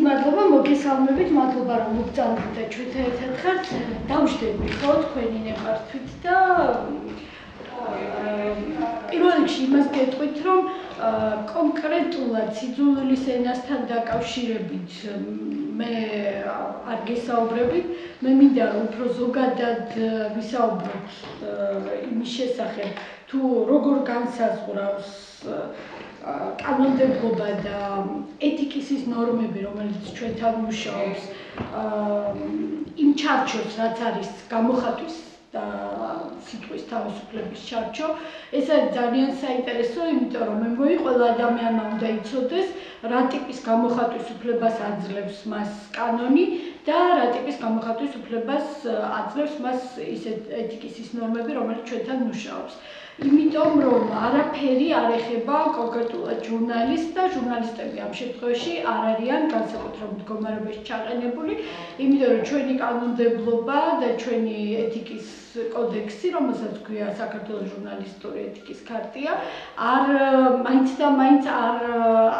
მადლობა, მოგესალმებით, მადლობა რომ მოგწამთ და ჩვენთან ერთად ხართ. დავждები ხო თქვენი ნებართვით და პირველ რიგში იმას გეტყვით, რომ კონკრეტულად სიძულვილის ენასთან დაკავშირებით მე არ გესაუბრებით, მე მინდა რომ უფრო ზოგადად ვისაუბროთ იმის შესახებ, თუ როგორ განსაზღვრავს კანონმდებლობა და ეთიკის ის ნორმები, რომელიც ჩვენთან მუშაობს, იმ ჩარჩოს, რაც არის გამოხატვის და სიტყვის თავისუფლების ჩარჩო, ეს არის ძალიან საინტერესო, იმიტომ რომ მე მგონი ყველა ადამიანმა უნდა იცოდეს, რა ტიპის გამოხატვის უფლებას აძლევს მას კანონი და რა ტიპის გამოხატვის უფლებას აძლევს მას ისეთ ეთიკის ის ნორმები, რომელიც ჩვენთან მუშაობს. იმიტომ რომ არაფერი არ ეხება კონკრეტულად ჟურნალისტს და ჟურნალისტები ამ შემთხვევაში არ არიან განსაკუთრებულ მდგომარეობაში ჩაყენებული, იმიტომ რომ ჩვენი კანონმდებლობა და ჩვენი ეთიკის კოდექსი, რომელსაც ქვია საქართველოს ჟურნალისტური ეთიკის ქარტია, მაინც და მაინც არ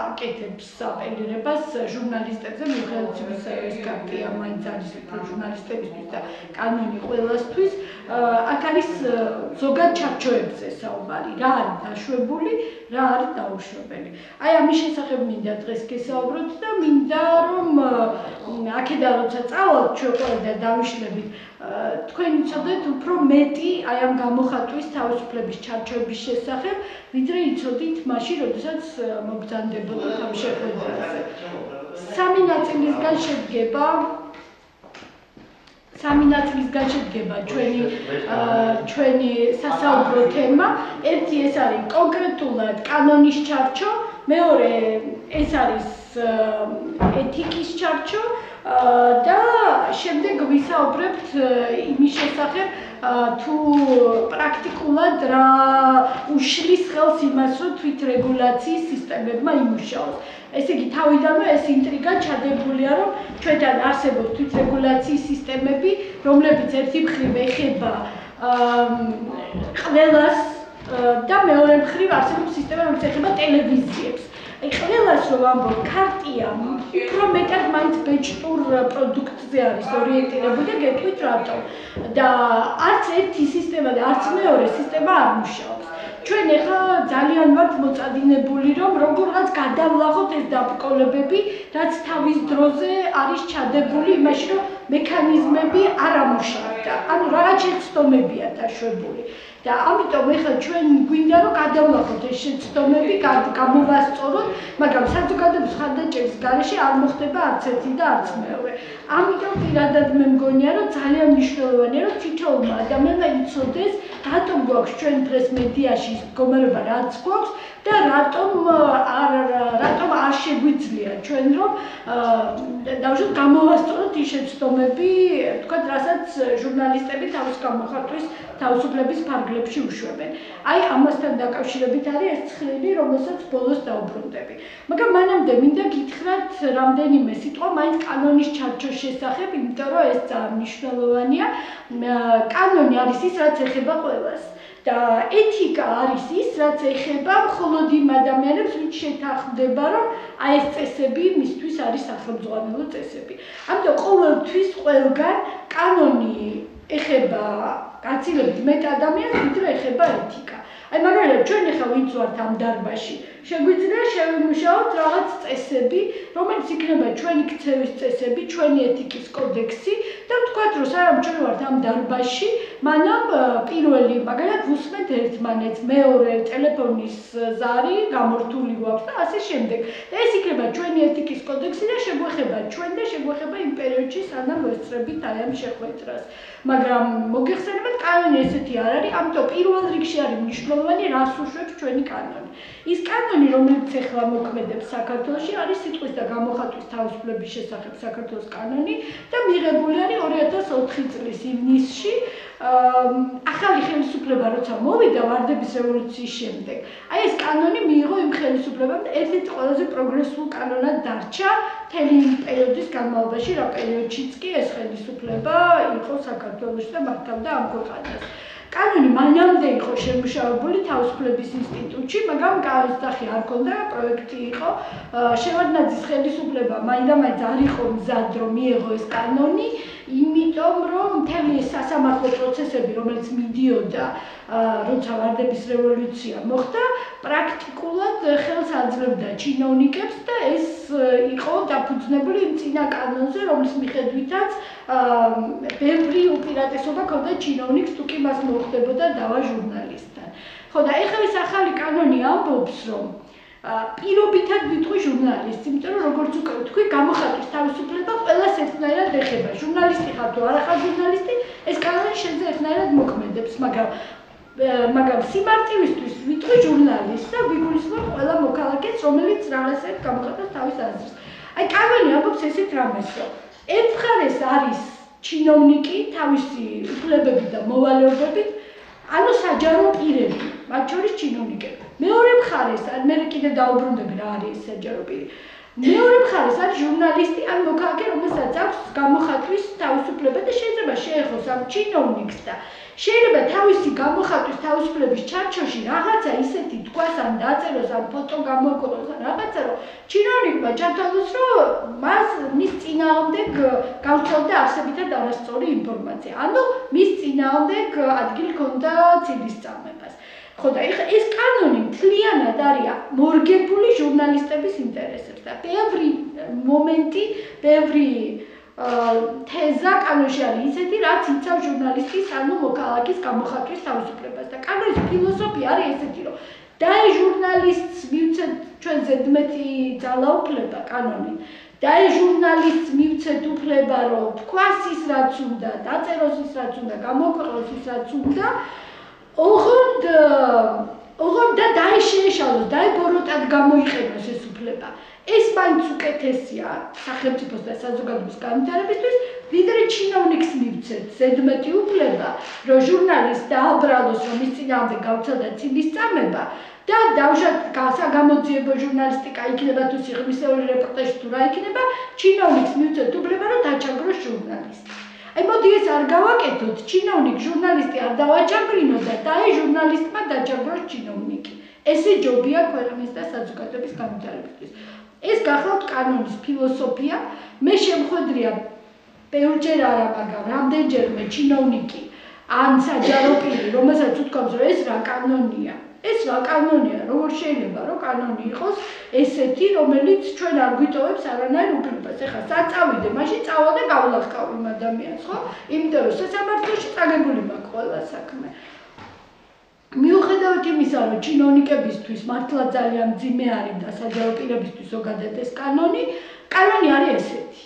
აკეთებს აპელირებას ჟურნალისტებზე, მიუხედავად იმისა, რომ ეს ქარტია მაინც არის უფრო ჟურნალისტებისთვის და კანონი ყველასთვის. აქ არის ზოგად ჩარჩოებზე საუბარი, რა არის დაშვებული, რა არის დაუშვებელი. აი ამის შესახებ მინდა დღეს გესაუბროთ და მინდა რომ აქედან როცა წავალთ ჩვენ ყველა და დავიშლებით, თქვენ იცოდეთ უფრო მეტი აი ამ გამოხატვის თავისუფლების ჩარჩოების შესახებ, ვიდრე იცოდით მაშინ, როდესაც მოგზაურობდით ამ შეხვედრაზე. სამი ნაწილისგან შედგება ჩვენი სასაუბრო თემა. ერთი ეს არის კონკრეტულად კანონის ჩარჩო, მეორე ეს არის ეთიკის ჩარჩო და შემდეგ ვისაუბრებთ იმის შესახებ, თუ პრაქტიკულად რა უშლის ხელს იმას, რომ თვითრეგულაციის სისტემებმა იმუშაოს. ესე იგი, თავიდანვე ეს ინტრიგა ჩადებულია, რომ ჩვენთან არსებობს თვითრეგულაციის სისტემები, რომლებიც ერთი მხრივ ეხება ყველას და მეორე მხრივ არსებობს სისტემა, რომელიც ეხება ტელევიზიებს. აი ყველას რომ ვამბობ, ქარტია უფრო მეტად მაინც ბეჭდურ პროდუქტზე არის ორიენტირებული და გეტყვით რატომ. და არც ერთი სისტემა და არც მეორე სისტემა არ მუშაობს. ჩვენ ახლა ძალიან ვართ მოწადინებული, რომ როგორღაც გადავლახოთ ეს დაბრკოლებები, რაც თავის დროზე არის ჩადებული იმაში, რომ მექანიზმები არ ამუშავებდა. ანუ რაღაც შეცდომებია დაშვებული. და ამიტომ ახლა ჩვენ გვინდა რომ გადავლახოთ ეს შეცდომები, გამოვასწოროთ, მაგრამ საზოგადოების ხარდაჭერის გარეშე არ მოხდება არც ერთი და არც მეორე. ამიტომ პირადად მე მგონია, რომ ძალიან მნიშვნელოვანია, რომ თითოეულმა ადამიანმა იცოდეს, რატომ გვაქვს ჩვენ დღეს მედიაში ის მდგომარეობა, რაც გვაქვს და რატომ არ შეგვიძლია ჩვენ რომ დავუშვათ გამოვასწოროთ ის შეცდომები, თქვათ, რასაც ჟურნალისტები თავის გამოხატვის თავისუფლების ფარგლებში უშვებენ. აი ამასთან დაკავშირებით არის ეს ცხრილი, რომელსაც ბოლოს დავუბრუნდები. მაგრამ მანამდე მინდა გითხრათ რამდენიმე სიტყვა მაინც კანონის ჩარჩოს შესახებ, იმიტომ რომ ეს ძალიან მნიშვნელოვანია. კანონი არის ის, რაც ეხება ყველას. და ეთიკა არის ის, რაც ეხება მხოლოდ იმ ადამიანებს, ვინც შეთანხმდება, რომ აი ეს წესები მისთვის არის სახელმძღვანელო წესები. ამიტომ ყოველთვის ყველგან კანონი ეხება გაცილებით მეტ ადამიანს, ვიდრე ეხება ეთიკა. აი მაგალითად, ჩვენ ახლა ვინც ვართ ამ დარბაზში, შეგვიძლია შევიმუშაოთ რაღაც წესები, რომელიც იქნება ჩვენი ქცევის წესები, ჩვენი ეთიკის კოდექსი და ვთქვათ, რომ სანამ ჩვენ ვართ ამ დარბაზში, მანამ პირველი მაგალითად ვუსმენთ ერთმანეთს, მეორე ტელეფონის ზარი გამორთული გვაქვს და ასე შემდეგ. და ეს იქნება ჩვენი ეთიკის კოდექსი და შეგვეხება ჩვენ და შეგვეხება იმ პერიოდში, სანამ ვესწრებით აი ამ შეხვედრას. მაგრამ მოგეხსენებათ, კანონი ესეთი არ არის, ამიტომ პირველ რიგში არის მნიშვნელოვანი, რას უშვებს ჩვენი კანონი. ის კანონი, რომელიც ახლა მოქმედებს საქართველოში, არის სიტყვის და გამოხატვის თავისუფლების შესახებ საქართველოს კანონი და მიღებული არის 2004 წლის ივნისში. ახალი ხელისუფლება როცა მოვიდა ვარდების რევოლუციის შემდეგ, აი ეს კანონი მიიღო იმ ხელისუფლებამ და ერთ-ერთი ყველაზე პროგრესულ კანონად დარჩა მთელი იმ პერიოდის განმავლობაში, რა პერიოდშიც კი ეს ხელისუფლება იყო საქართველოში და მართავდა ამ ქვეყანას. კანონი მანამდე იყო შემუშავებული თავისუფლების ინსტიტუტში, მაგრამ კანონის სახე არ ჰქონდა, პროექტი იყო. შევარდნაძის ხელისუფლება მაინდამაინც არ იყო მზად, რომ მიეღო ეს კანონი, იმიტომ რომ მთელი სასამართლო პროცესები, რომელიც მიდიოდა, როცა ვარდების რევოლუცია მოხდა, პრაქტიკულად ხელს აძლევდა ჩინოვნიკებს და ეს იყო დაფუძნებული იმ წინა კანონზე, რომლის მიხედვითაც ბევრი უპირატესობა ჰქონდა ჩინოვნიკს, თუ კი მას მოუხდებოდა დავა ჟურნალისტთან. ხო და ეხლა ეს ახალი კანონი ამბობს, რომ პირობითად ვიტყვი ჟურნალისტს, იმიტომ რომ როგორც უკვე ვთქვი, გამოხატვის თავისუფლება ყველას ერთნაირად ეხება. ჟურნალისტი ხარ თუ არა ხარ ჟურნალისტი, ეს კანონი შენზე ერთნაირად მოქმედებს, მაგრამ სიმარტივისთვის ვიტყვი ჟურნალისტს და ვიგულისხმებ ყველა მოქალაქეს, რომელიც რაღაცას გამოხატავს თავის აზრს. აი კანონი ამბობს ესეთ რამეს, რომ ერთ მხარეს არის ჩინოვნიკი თავისი უფლებებით და მოვალეობებით, ანუ საჯარო პირები, მათ შორის ჩინოვნიკები. მეორე მხარეს, მე კიდევ დაუბრუნდები რა არის ეს საჯარო პირი. მეორე მხარეს არის ჟურნალისტი, ან მოქალაქე, რომელსაც აქვს გამოხატვის თავისუფლება და შეიძლება შეეხოს ამ ჩინოვნიკს და შეიძლება თავისი გამოხატვის თავისუფლების ჩარჩოში რაღაცა ისეთი თქვას ან დაწეროს ან ფოტო გამოიკვეთოს ან რაღაცა, რომ ჩინოვნიკმა ჩათვალოს, რომ მის წინააღმდეგ გავრცელდა არსებითად არასწორი ინფორმაცია. ანუ მის წინააღმდეგ ადგილი ჰქონდა ცილისწამებას. ხო და ეს კანონი მთლიანად არის მორგებული ჟურნალისტების ინტერესებს და ბევრი მომენტი, ბევრი თეზა კანონში არის ისეთი, რაც იცავს ჟურნალისტის, ანუ მოქალაქის გამოხატვის თავისუფლებას და კანონის ფილოსოფია არის ესეთი, რომ დაე ჟურნალისტს მივცეთ ჩვენ ზედმეტი ძალაუფლება კანონით. დაე ჟურნალისტს მივცეთ უფლება, რომ თქვას ის რაც უნდა, დაწეროს ის რაც უნდა, გამოქვეყნოს ის რაც უნდა. ოღონდ და დაეშეშალოს, დაებოროტად გამოიყენოს ეს უფლება. ეს მაინც უკეთესია სახელმწიფოს და საზოგადოების განვითარებისთვის, ვიდრე ჩინოვნიკს მივცეთ ზედმეტი უფლება, რომ ჟურნალისტს დააბრალოს, რომ მის წინააღმდეგ გავრცელდა ცილისწამება და დავუშვათ საგამოძიებო ჟურნალისტიკა იქნება თუ სიღრმისეული რეპორტაჟი თუ რა იქნება, ჩინოვნიკს მივცეთ უფლება, რომ დაჩაგროს ჟურნალისტი. აი მოდი ეს არ გავაკეთოთ, ჩინოვნიკ ჟურნალისტი არ დავაჩაგრინოთ და დაე ჟურნალისტმა დაჩაგროს ჩინოვნიკი. ესე ჯობია ქვეყნის და საზოგადოების განვითარებისთვის. ეს გახლავთ კანონის ფილოსოფია, მე შემხვედრია ბევრჯერ არა, მაგრამ რამდენჯერმე ჩინოვნიკი ან საჯარო პირი, რომელსაც უთქვამს, რომ ეს რა კანონია. ეს რა კანონია, როგორ შეიძლება რომ კანონი იყოს ესეთი, რომელიც ჩვენ არ გვიტოვებს არანაირ უფლებას. ეხლა საწავიდე, მაშინ წავა და გავლახკავ იმ ადამიანს, ხო? იმიტომ რომ სასამართლოში წაგებული მაქვს ყველა საქმე. მიუხედავად იმისა, რომ ჩინოვნიკებისთვის მართლა ძალიან მძიმე არის და საჯარო პირებისთვის ზოგადად ეს კანონი არის ესეთი.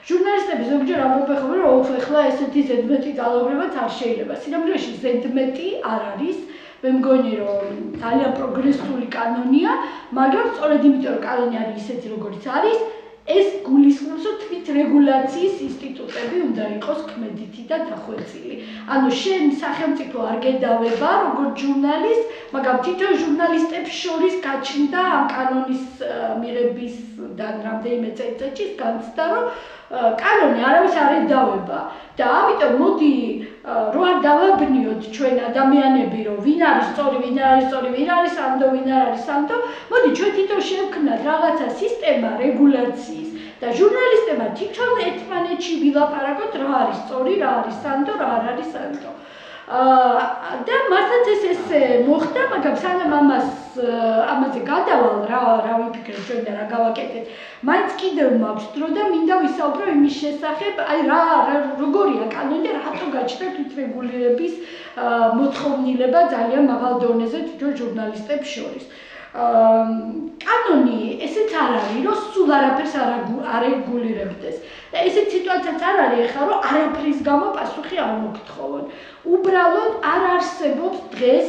ჟურნალისტები ზოგჯერ ამბობენ, რომ ეხლა ესეთი ზედმეტი ძალაუფლებაც არ შეიძლება. სინამდვილეში ზედმეტი არ არის. მე მგონი, რომ ძალიან პროგრესული კანონია, მაგრამ სწორედ იმიტომ, რომ კანონი არის ისეთი, როგორიც არის, ეს გულისხმობს, რომ თვით რეგულაციის ინსტიტუტები უნდა იყოს ქმედითი და დახვეწილი. ანუ შენ სახელმწიფო არ გედავება როგორც ჟურნალისტ, მაგრამ თითოეულ ჟურნალისტებს შორის გაჩნდა ამ კანონის მიღებისგან რამდენიმე წელიწადში განცდა, რომ კანონი არავის არ ედავება და ამიტომ მოდი რო არ დავაბნიოთ ჩვენ ადამიანები, რომ ვინ არის სწორი, ვინ არ არის სწორი, ვინ არის სანდო, ვინ არ არის სანდო, მოდი ჩვენ თვითონ შევქმნათ რაღაცა სისტემა რეგულაციის და ჟურნალისტებმა თვითონ ერთმანეთში ვილაპარაკოთ რა არის სწორი, რა არის სანდო, რა არ არის სანდო. და მართლაც ეს მოხდა, მაგრამ სანამ ამაზე გადავალ რა ვიფიქრე ჩვენ და რა გავაკეთეთ, მაინც კიდევ მაქვს დრო და მინდა ვისაუბრო იმის შესახებ, აი როგორია კანონი და რატო გაჩნდა თვითრეგულირების მოთხოვნილება ძალიან მაღალ დონეზე თვითონ ჟურნალისტებს შორის. კანონი ესეც არ არის, რომ სულ არაფერს არ რეგულირებდეს. და ესეთ სიტუაციაც არ არის ახლა, რომ არაფრის გამო პასუხი არ მოგთხოვონ. უბრალოდ არ არსებობს დღეს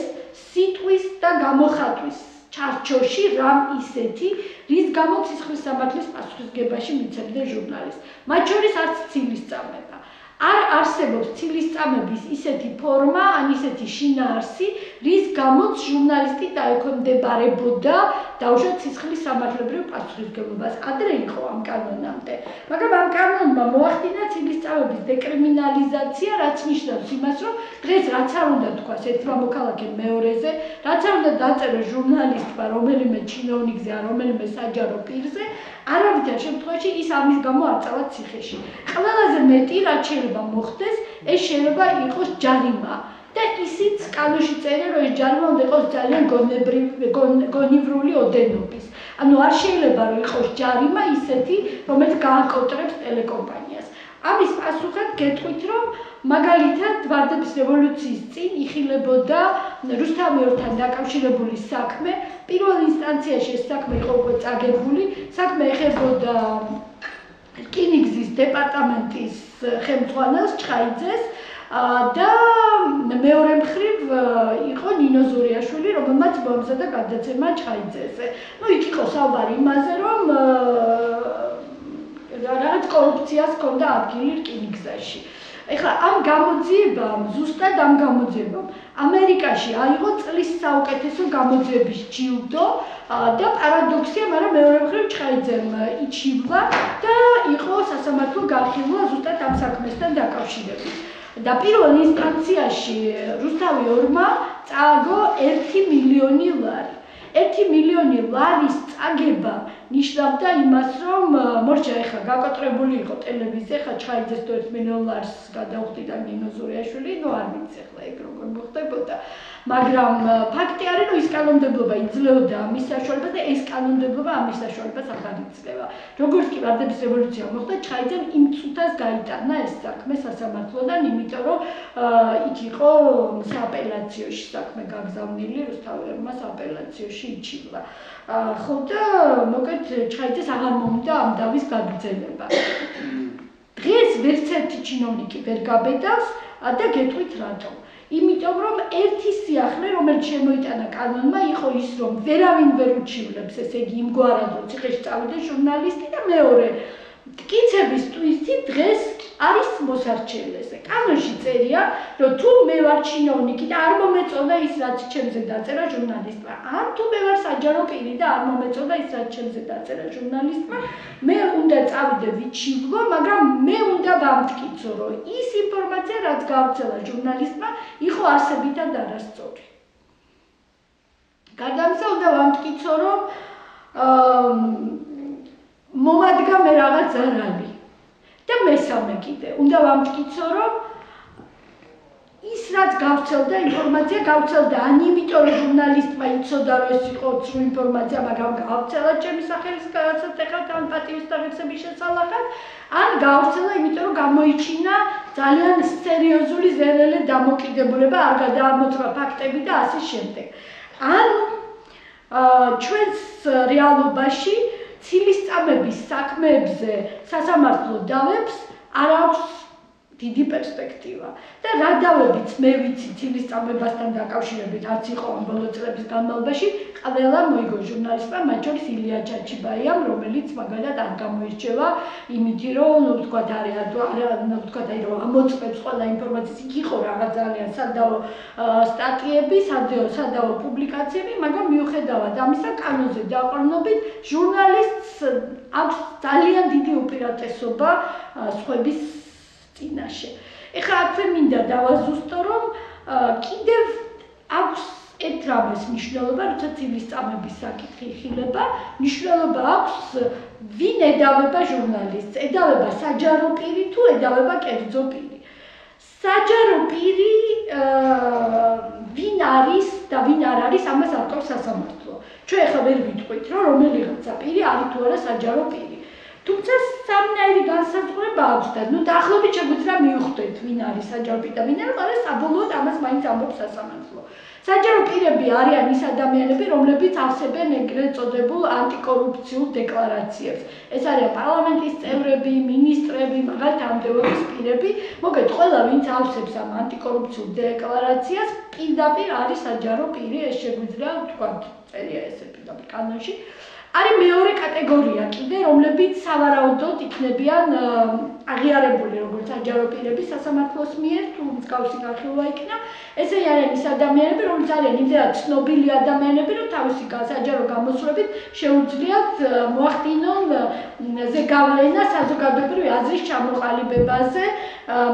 სიტყვის და გამოხატვის ჩარჩოში რამ ისეთი, რის გამოც სისხლის სამართლის პასუხისგებაში მიცემდა ჟურნალისტს. მათ შორის არც ცილისწამება. არ არსებობს ცილისწამების ისეთი ფორმა, ან ისეთი შინაარსი, რის გამოც ჟურნალისტი დაექვემდებარებოდა დაუშვათ სისხლის სამართლებრივ პასუხისმგებლობას. ადრე იყო ამ კანონამდე. მაგრამ ამ კანონმა მოახდინა ცილისწამების დეკრიმინალიზაცია, რაც ნიშნავს იმას, რომ დღეს რაც არ უნდა თქვას ერთმა მოქალაქემ მეორეზე, რაც არ უნდა დაწეროს ჟურნალისტმა რომელიმე ჩინოვნიკზე ან რომელიმე საჯარო პირზე, არავითარ შემთხვევაში ის ამის გამო არ წავა ციხეში. ყველაზე მეტი რაც შეიძლება მოხდეს, ეს შეიძლება იყოს ჯარიმა. და ისიც კანონში წერია, რომ ეს ჯარიმა უნდა იყოს ძალიან გონივრული ოდენობის. ანუ არ შეიძლება რომ იყოს ჯარიმა ისეთი, რომელიც გააკონტრებს ტელეკომპანიას. ამის პასუხად გეტყვით, რომ მაგალითად ვარდების რევოლუციის წინ იხილებოდა რუსთავიორთან დაკავშირებული საქმე, პირველ ინსტანციაში ეს საქმე იყო უკვე წაგებული, საქმე ეხებოდა რკინიგზის დეპარტამენტის ხელმძღვანელს ჩხაიძეს და მეორე მხრივ იყო ნინო ზურიაშვილი, რომელმაც მოამზადა გადაცემა ჩხაიძეზე. ნუ იქ იყო საუბარი იმაზე, რომ რაღაც კორუფციას ჰქონდა ადგილი რკინიგზაში. ეხლა ამ გამოძიებამ, ზუსტად ამ გამოძიებამ, ამერიკაში აიღო წლის საუკეთესო გამოძიების ჯილდო და პარადოქსია, მაგრამ მეორე მხრივ ჩხაიძემ იჩივლა და იყო სასამართლო განხილვა ზუსტად ამ საქმესთან დაკავშირებით. და პირველ ინსტანციაში რუსთავი ორმა წააგო 1 მილიონი ლარი. 1 მილიონი ლარის წაგება ნიშნავდა იმას, რომ მორჩა ეხლა გაკოტრებული იყო ტელევიზია, ხა ჩხაიძეს თუ 1 მილიონ ლარს გადაუხდიდა ნინო ზურიაშვილი, ნუ არ ვიცი ახლა ეგ როგორ მოხდებოდა. მაგრამ ფაქტი არის, რომ ის კანონმდებლობა იძლეოდა ამის საშუალებას და ეს კანონმდებლობა ამის საშუალებას აღარ იძლევა. როგორც კი ვარდების რევოლუცია მოხდა, ჩხაიძემ იმ წუთას გაიტანა ეს საქმე სასამართლოდან, იმიტომ რომ იქ იყო სააპელაციოში საქმე გაგზავნილი, რუსთავიორმა სააპელაციაში იჩივლა. ხო და მოკეთ ჩხაიძეს აღარ მომდა ამ დავის გაგრძელება. დღეს ვერც ერთი ჩინოვნიკი ვერ გაბედავს და გეტყვით რატომ. იმიტომ რომ ერთი სიახლე, რომელიც შემოიტანა კანონმა, იყო ის, რომ ვერავინ ვერ უჩივლებს, ესე იგი იმგვარად, რომ ციხეში წავიდეს ჟურნალისტი და მეორე მტკიცების ტვისტი დღეს არის მოსარჩელესე. კანონში წერია, რომ თუ მე ვარ ჩინოვნიკი და არ მომეწონა ის, რაც ჩემზე დაწერა ჟურნალისტმა, ან თუ მე ვარ საჯარო პირი და არ მომეწონა ის, რაც ჩემზე დაწერა ჟურნალისტმა, მე უნდა წავიდე ვიჩივლო, მაგრამ მე უნდა ვამტკიცო, რომ ის ინფორმაცია, რაც გავრცელა ჟურნალისტმა, იყო არსებითად არასწორი. გარდა ამისა, უნდა ვამტკიცო, რომ მომადგა მე რაღაც ზარალი. და მესამე კიდე, უნდა ვამტკიცო, რომ ის რაც გავრცელდა ინფორმაცია, გავრცელდა ან იმიტომ, რომ ჟურნალისტმა იცოდა, რომ ეს იყო ცრუ ინფორმაცია, მაგრამ გავრცელა ჩემი სახელის გადაცემად ან პატივისცემის შესალახად, ან გავრცელა იმიტომ, რომ გამოიჩინა ძალიან სერიოზული ზერელი დამოკიდებულება, არ გადაამოწმა ფაქტები და ასე შემდეგ. ან ჩვენს რეალობაში ცილისწამების საქმეებზე სასამართლო დავებს არ აქვს დიდი პერსპექტივა. და რა დავებიც მე ვიცი ცილისწამებასთან დაკავშირებით არც იყო ამ ბოლო წლების განმავლობაში, ყველა მოიგო ჟურნალისტმა, მათ შორის ილია ჩაჩიბაიამ, რომელიც მაგალითად არ გამოირჩევა იმითი, რომ ნუ ვთქვათ რომ ამოწმებს ყველა ინფორმაციას, იქ იყო რაღაც ძალიან სადაო სტატიები, სადაო პუბლიკაციები, მაგრამ მიუხედავად ამისა, კანონზე დაყრდნობით ჟურნალისტს აქვს ძალიან დიდი უპირატესობა სხვების წინაშე. ეხლა აქვე მინდა დავაზუსტო, რომ კიდევ აქვს ერთ რამეს მნიშვნელობა, როცა ცილისწამების საკითხი იხილება, მნიშვნელობა აქვს ვინ ედავება ჟურნალისტს, ედავება საჯარო პირი თუ ედავება კერძო პირი. საჯარო პირი ვინ არის და ვინ არ არის, ამას არკვევს სასამართლო. ჩვენ ახლა ვერ ვიტყვით, რომ რომელიღაცა პირი არის თუ არა საჯარო პირი. თუმცა სამნაირი განსაზღვრება აქვს და დაახლოებით შეგვიძლია მივხვდეთ, ვინ არის საჯარო პირი და ვინ არა, მაგრამ საბოლოოდ ამას მაინც ამბობს სასამართლო. საჯარო პირები არიან ის ადამიანები, რომლებიც ავსებენ ეგრეთ წოდებულ ანტიკორუფციულ დეკლარაციებს. ეს არიან პარლამენტის წევრები, მინისტრები, მაგალითად ამდეობის პირები. მოგეთ, ყველა ვინც ავსებს ამ ანტიკორუფციულ დეკლარაციას, პირდაპირ არის საჯარო პირი, ეს შეგვიძლია ვთქვათ, წერია ესე პირდაპირ კანონში. არის მეორე კატეგორია კიდე, რომლებიც სავარაუდოდ იქნებიან აღიარებული როგორც საჯარო პირები სასამართლოს მიერ, თუ მსგავსი განხილვა იქნა. ესე არიან ის ადამიანები, რომლებიც არიან იმდენად ცნობილი ადამიანები, რომ თავისი საჯარო გამოსვლებით შეუძლიათ მოახდინონ ზეგავლენა საზოგადოებრივი აზრის ჩამოყალიბებაზე,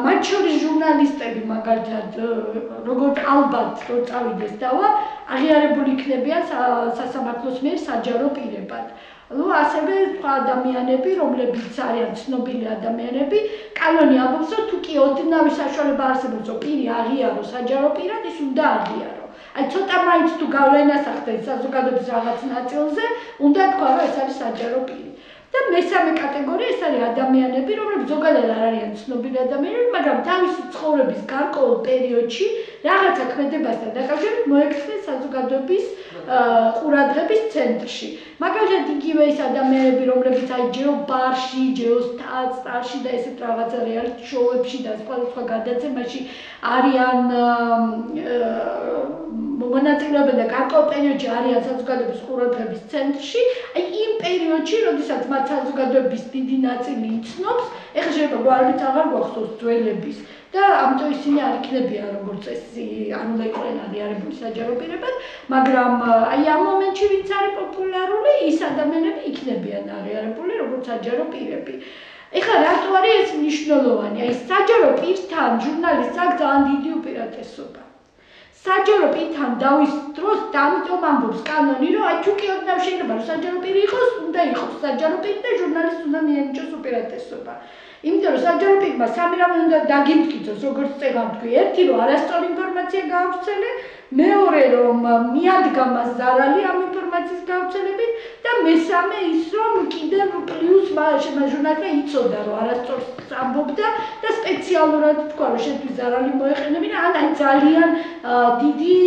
მათ შორის ჟურნალისტები მაგალითად, როგორც ალბათ რო წავიდეს დავა, აღიარებული იქნებიან სასამართლოს მიერ საჯარო პირებად. ასევე სხვა ადამიანები, რომლებიც არიან ცნობილი ადამიანები, კანონი ამბობს, რომ თუ კი ოდნავი საშუალება არსებობს, რომ პირი აღიაროს საჯარო პირად, ის უნდა აღიარო. აი ცოტა მაინც თუ გავლენას ახდენს საზოგადოების რაღაც ნაწილზე, უნდა თქვა, რომ ეს არის საჯარო პირი. და მესამე კატეგორია ეს არის ადამიანები, რომლებიც ზოგადად არ არიან ცნობილი ადამიანები, მაგრამ თავისი ცხოვრების გარკვეულ პერიოდში რაღაცა ქმედებასთან დაკავშირებით მოექცნენ საზოგადოების ყურადღების ცენტრში. მაგალითად იგივე ის ადამიანები, რომლებიც აი ჯეო ბარში, ჯეო სტარში და ესეთ რაღაცა რეალიტი შოუებში და სხვადასხვა გადაცემაში არიან მონაწილეობენ და გარკვეულ პერიოდში არიან საზოგადოების ყურადღების ცენტრში, აი იმ პერიოდში, როდესაც მათ საზოგადოების დიდი ნაწილი იცნობს, ეხლა შეიძლება გვარებით აღარ გვახსოვს ძველების და ამიტომ ისინი არ იქნებიან როგორც წესი, არ უნდა იყვნენ აღიარებული საჯარო პირებად, მაგრამ აი ამ მომენტში ვინც არის პოპულარული, ის ადამიანები იქნებიან აღიარებული როგორც საჯარო პირები. ეხლა რატო არის ეს მნიშვნელოვანი? აი საჯარო პირთან ჟურნალისტს აქვს ძალიან დიდი უპირატესობა. საჯარო პირთან დავის დროს და ამიტომ ამბობს კანონი, რომ აი თუ კი ოდნავ შეიძლება რომ საჯარო პირი იყოს, უნდა იყოს საჯარო პირი და ჟურნალისტს უნდა მიენიჭოს უპირატესობა. იმიტომ რომ საჯარო პირმა სამი რამე უნდა დაგიმტკიცოს, როგორც წეგან თქვი, ერთი რომ არასწორი ინფორმაცია გაავრცელე, მეორე რომ მიადგა მას ზარალი ამ ინფორმაციის გავრცელებით და მესამე ის რომ კიდევ პლუს ჟურნალისტმა იცოდა რომ არასწორს ამბობდა და სპეციალურად თქვა რომ შენთვის ზარალი მოეყენებინა, ან აი ძალიან დიდი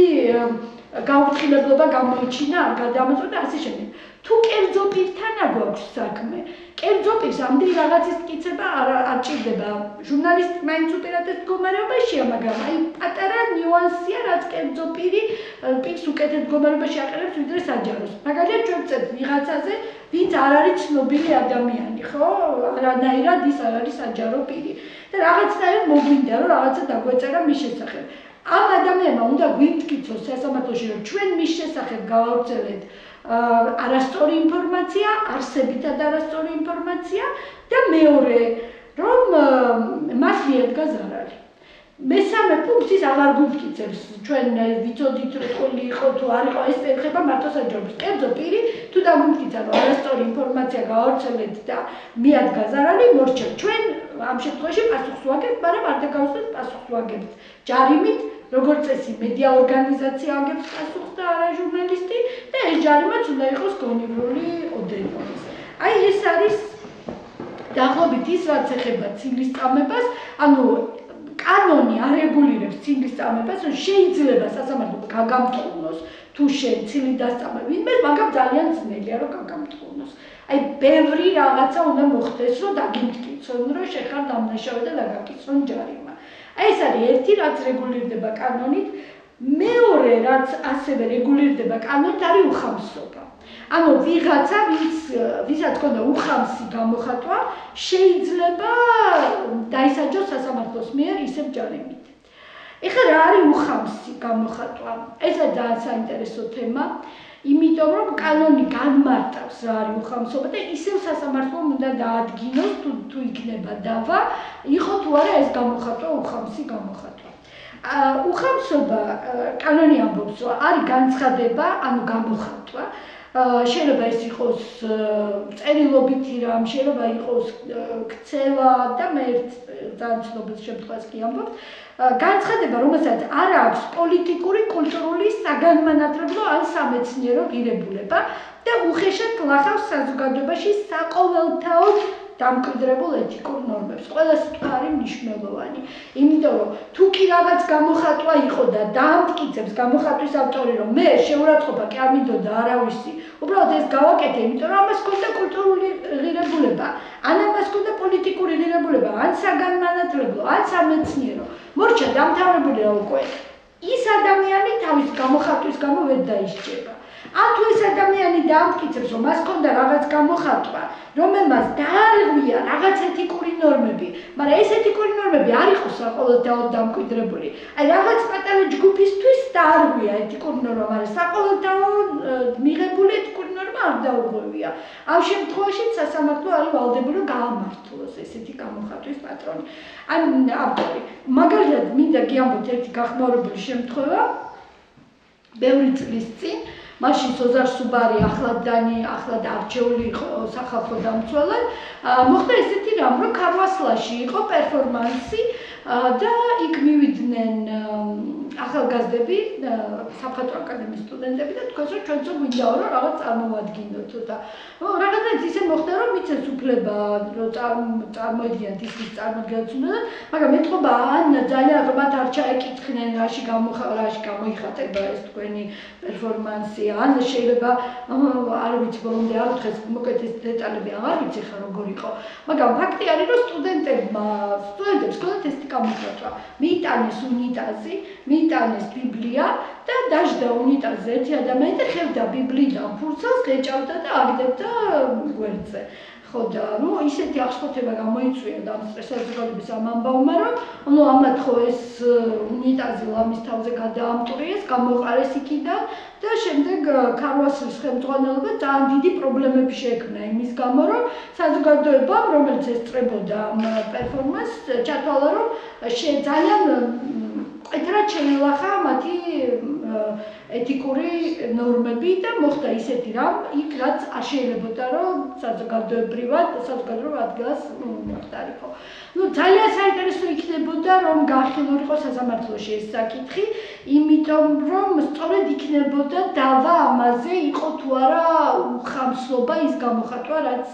გაუთხილებლობა გამოიჩინა არ გადამოწვა და ასე შემდეგ. თუ კერძო პირთან აგვაქვს საქმე, კერძო პირს ამდენი რაღაცის მტკიცება არ ჭირდება. ჟურნალისტი მაინც უპირატეს მდგომარეობაშია, მაგრამ აი პატარა ნიუანსია, რაც კერძო პირს უკეთეს მდგომარეობაში აყენებს ვიდრე საჯაროს. მაგალითად ჩვენ ვწერთ ვიღაცაზე, ვინც არ არის ცნობილი ადამიანი, ხო? არანაირად ის არ არის საჯარო პირი. და რაღაცნაირად მოგვინდა რომ რაღაცა დაგვეწერა მის შესახებ. ამ ადამიანმა უნდა გვიმტკიცოს სასამართლოში, რომ ჩვენ მის შესახებ გავავრცელეთ არასწორი ინფორმაცია, არსებითად არასწორი ინფორმაცია და მეორე, რომ მას მიადგა ზარალი. მესამე პუნქტს ის აღარ გვიმტკიცებს, ჩვენ ვიცოდით რომ ტყუილი იყო თუ არ იყო, ეს ეხება მარტო საჯაროს. კერძო პირი თუ დაგვიმტკიცა რომ არასწორი ინფორმაცია გავავრცელეთ და მიადგა ზარალი, მორჩა. ჩვენ ამ შემთხვევაში პასუხს ვაგებთ, მაგრამ არ დაგავსვათ პასუხს ვაგებთ ჯარიმით, როგორც წესი მედია ორგანიზაცია აგებს პასუხს და არა ჟურნალისტი და ეს ჯარიმაც უნდა იყოს გონივრული ოდენობით. აი ეს არის დაახლოებით ის, რაც ეხება ცილის წამებას, ანუ კანონი არეგულირებს ცილის წამებას, რომ შეიძლება სასამართლო გაგამტყუნოს თუ შენ ცილი დასწამე ვინმე, მაგრამ ძალიან ძნელია რომ გაგამტყუნოს. აი ბევრი რაღაცა უნდა მოხდეს, რომ დაგიმტკიცონ, რომ შეხარ დამნაშავე და დაგაკისრონ ჯარიმა. აი ეს არის ერთი, რაც რეგულირდება კანონით, მეორე, რაც ასევე რეგულირდება კანონით, არის უხამსობა. ანუ ვიღაცა, ვისაც ქონდა უხამსი გამოხატვა, შეიძლება დაისაჯოს სასამართლოს მიერ ისევ ჯარიმით. ეხლა რა არის უხამსი გამოხატვა? ეს არის ძალიან საინტერესო თემა. იმიტომ რომ კანონი განმარტავს რა არის უხამსობა და ისევ სასამართლომ უნდა დაადგინოს თუ იქნება დავა, იყო თუ არა ეს გამოხატვა უხამსი გამოხატვა. უხამსობა კანონი ამბობს, რომ არის განცხადება, ანუ გამოხატვა. შეიძლება ეს იყოს წერილობითი რამ, შეიძლება იყოს ქცევა და მე ძალიან ცნობილ შემთხვევას კი ამბობ. განცხადება, რომელსაც არ აქვს პოლიტიკური, კულტურული, საგანმანათლებლო ან სამეცნიერო ღირებულება და უხეშად გლახავს საზოგადოებაში საყოველთაოდ დამკვიდრებულ ეთიკურ ნორმებს. ყველა სიტყვა არის მნიშვნელოვანი. იმიტომ რომ თუ კი რაღაც გამოხატვა იყო და დაამტკიცებს გამოხატვის ავტორი, რომ მე შეურაცხყოფა კი არ მინდოდა არავისი, უბრალოდ ეს გავაკეთე, იმიტომ რომ ამას ჰქონდა კულტურული ღირებულება, ან ამას ჰქონდა პოლიტიკური ღირებულება, ან საგანმანათლებლო, ან სამეცნიერო. მორჩა დამთავრებულია უკვე. ის ადამიანი თავის გამოხატვის გამო ვერ დაისჯება. ან თუ ეს ადამიანი დაამტკიცებს, რომ მას ჰქონდა რაღაც გამოხატვა, რომელმაც დაარღვია რაღაც ეთიკური ნორმები, მაგრამ ეს ეთიკური ნორმები არ იყო საყოველთაოდ დამკვიდრებული. აი რაღაც პატარა ჯგუფისთვის დაარღვია ეთიკური ნორმა, მაგრამ საყოველთაოდ მიღებული ეთიკური ნორმა არ დაურღვევია. ამ შემთხვევაში სასამართლო არის ვალდებული გაამართლოს ესეთი გამოხატვის პატრონი. ან ავტორი. მაგალითად, მინდა გიამბოთ ერთი გახმაურებული შემთხვევა. ბევრი წლის წინ მაშინ სოზარ სუბარი ახლად არჩეული იყო სახალხო დამცველად. მოხდა ესეთი რამ, რომ ქარვასლაში იყო პერფორმანსი და იქ მივიდნენ ახალგაზრდები, სამხატვრო აკადემიის სტუდენტები და თქვენს რომ ჩვენც გვინდაო რომ რაღაც წარმოვადგინოთ და რაღაცნაირად ისე მოხდა რომ მიცეს უფლება რომ წარმოედგინათ ისის წარმოდგენაც უნდა, მაგრამ მეთქობა ან ძალიან ალბათ არ ჩაეკითხნენ რაში გამოიხატება ეს თქვენი პერფორმანსი, ან შეიძლება არ ვიცი ბოლომდე არ უთხრეს მოკეთ ეს დეტალები აღარ ვიცი ხა როგორ იყო, მაგრამ ფაქტი არის რომ სტუდენტებს ჰქონდათ ეს გამოხატვა, მიიტანეს უნიტაზი, მიიტანეს ბიბლია და დაждდა უნიტაზზე ერთი ადამიანი და ხევდა ბიბლიიდან ფურცელს, გეჭავდა და აგდებდა გვერდზე. ხო და ისეთი აღშფოთება გამოიწვია და ამ სტრესაზოგადოების ამ ამბავმა, რომ ამათ ხო ეს უნიტაზი ლამის თავზე გადაამტვრიეს, გამოყარეს იქიდან და შემდეგ ქარვასლის ხელმძღვანელობა ძალიან დიდი პრობლემები შეექმნა იმის გამო, რომ საზოგადოებამ, რომელიც ესწრებოდა ამ პერფორმანსს, ჩათვალა, რომ ძალიან მკვეთრად შეელახა მათი ეთიკური ნორმები და მოხდა ისეთი რამ, იქ რაც არ შეიძლებოდა რომ საზოგადოებრივ ადგილას მოხდარიყო. ძალიან საინტერესო იქნებოდა რომ გაახილულიყო სასამართლოში ეს საკითხი, იმიტომ რომ სწორედ იქნებოდა დავა ამაზე იყო თუ არა უხამსობა ის გამოხატვა, რაც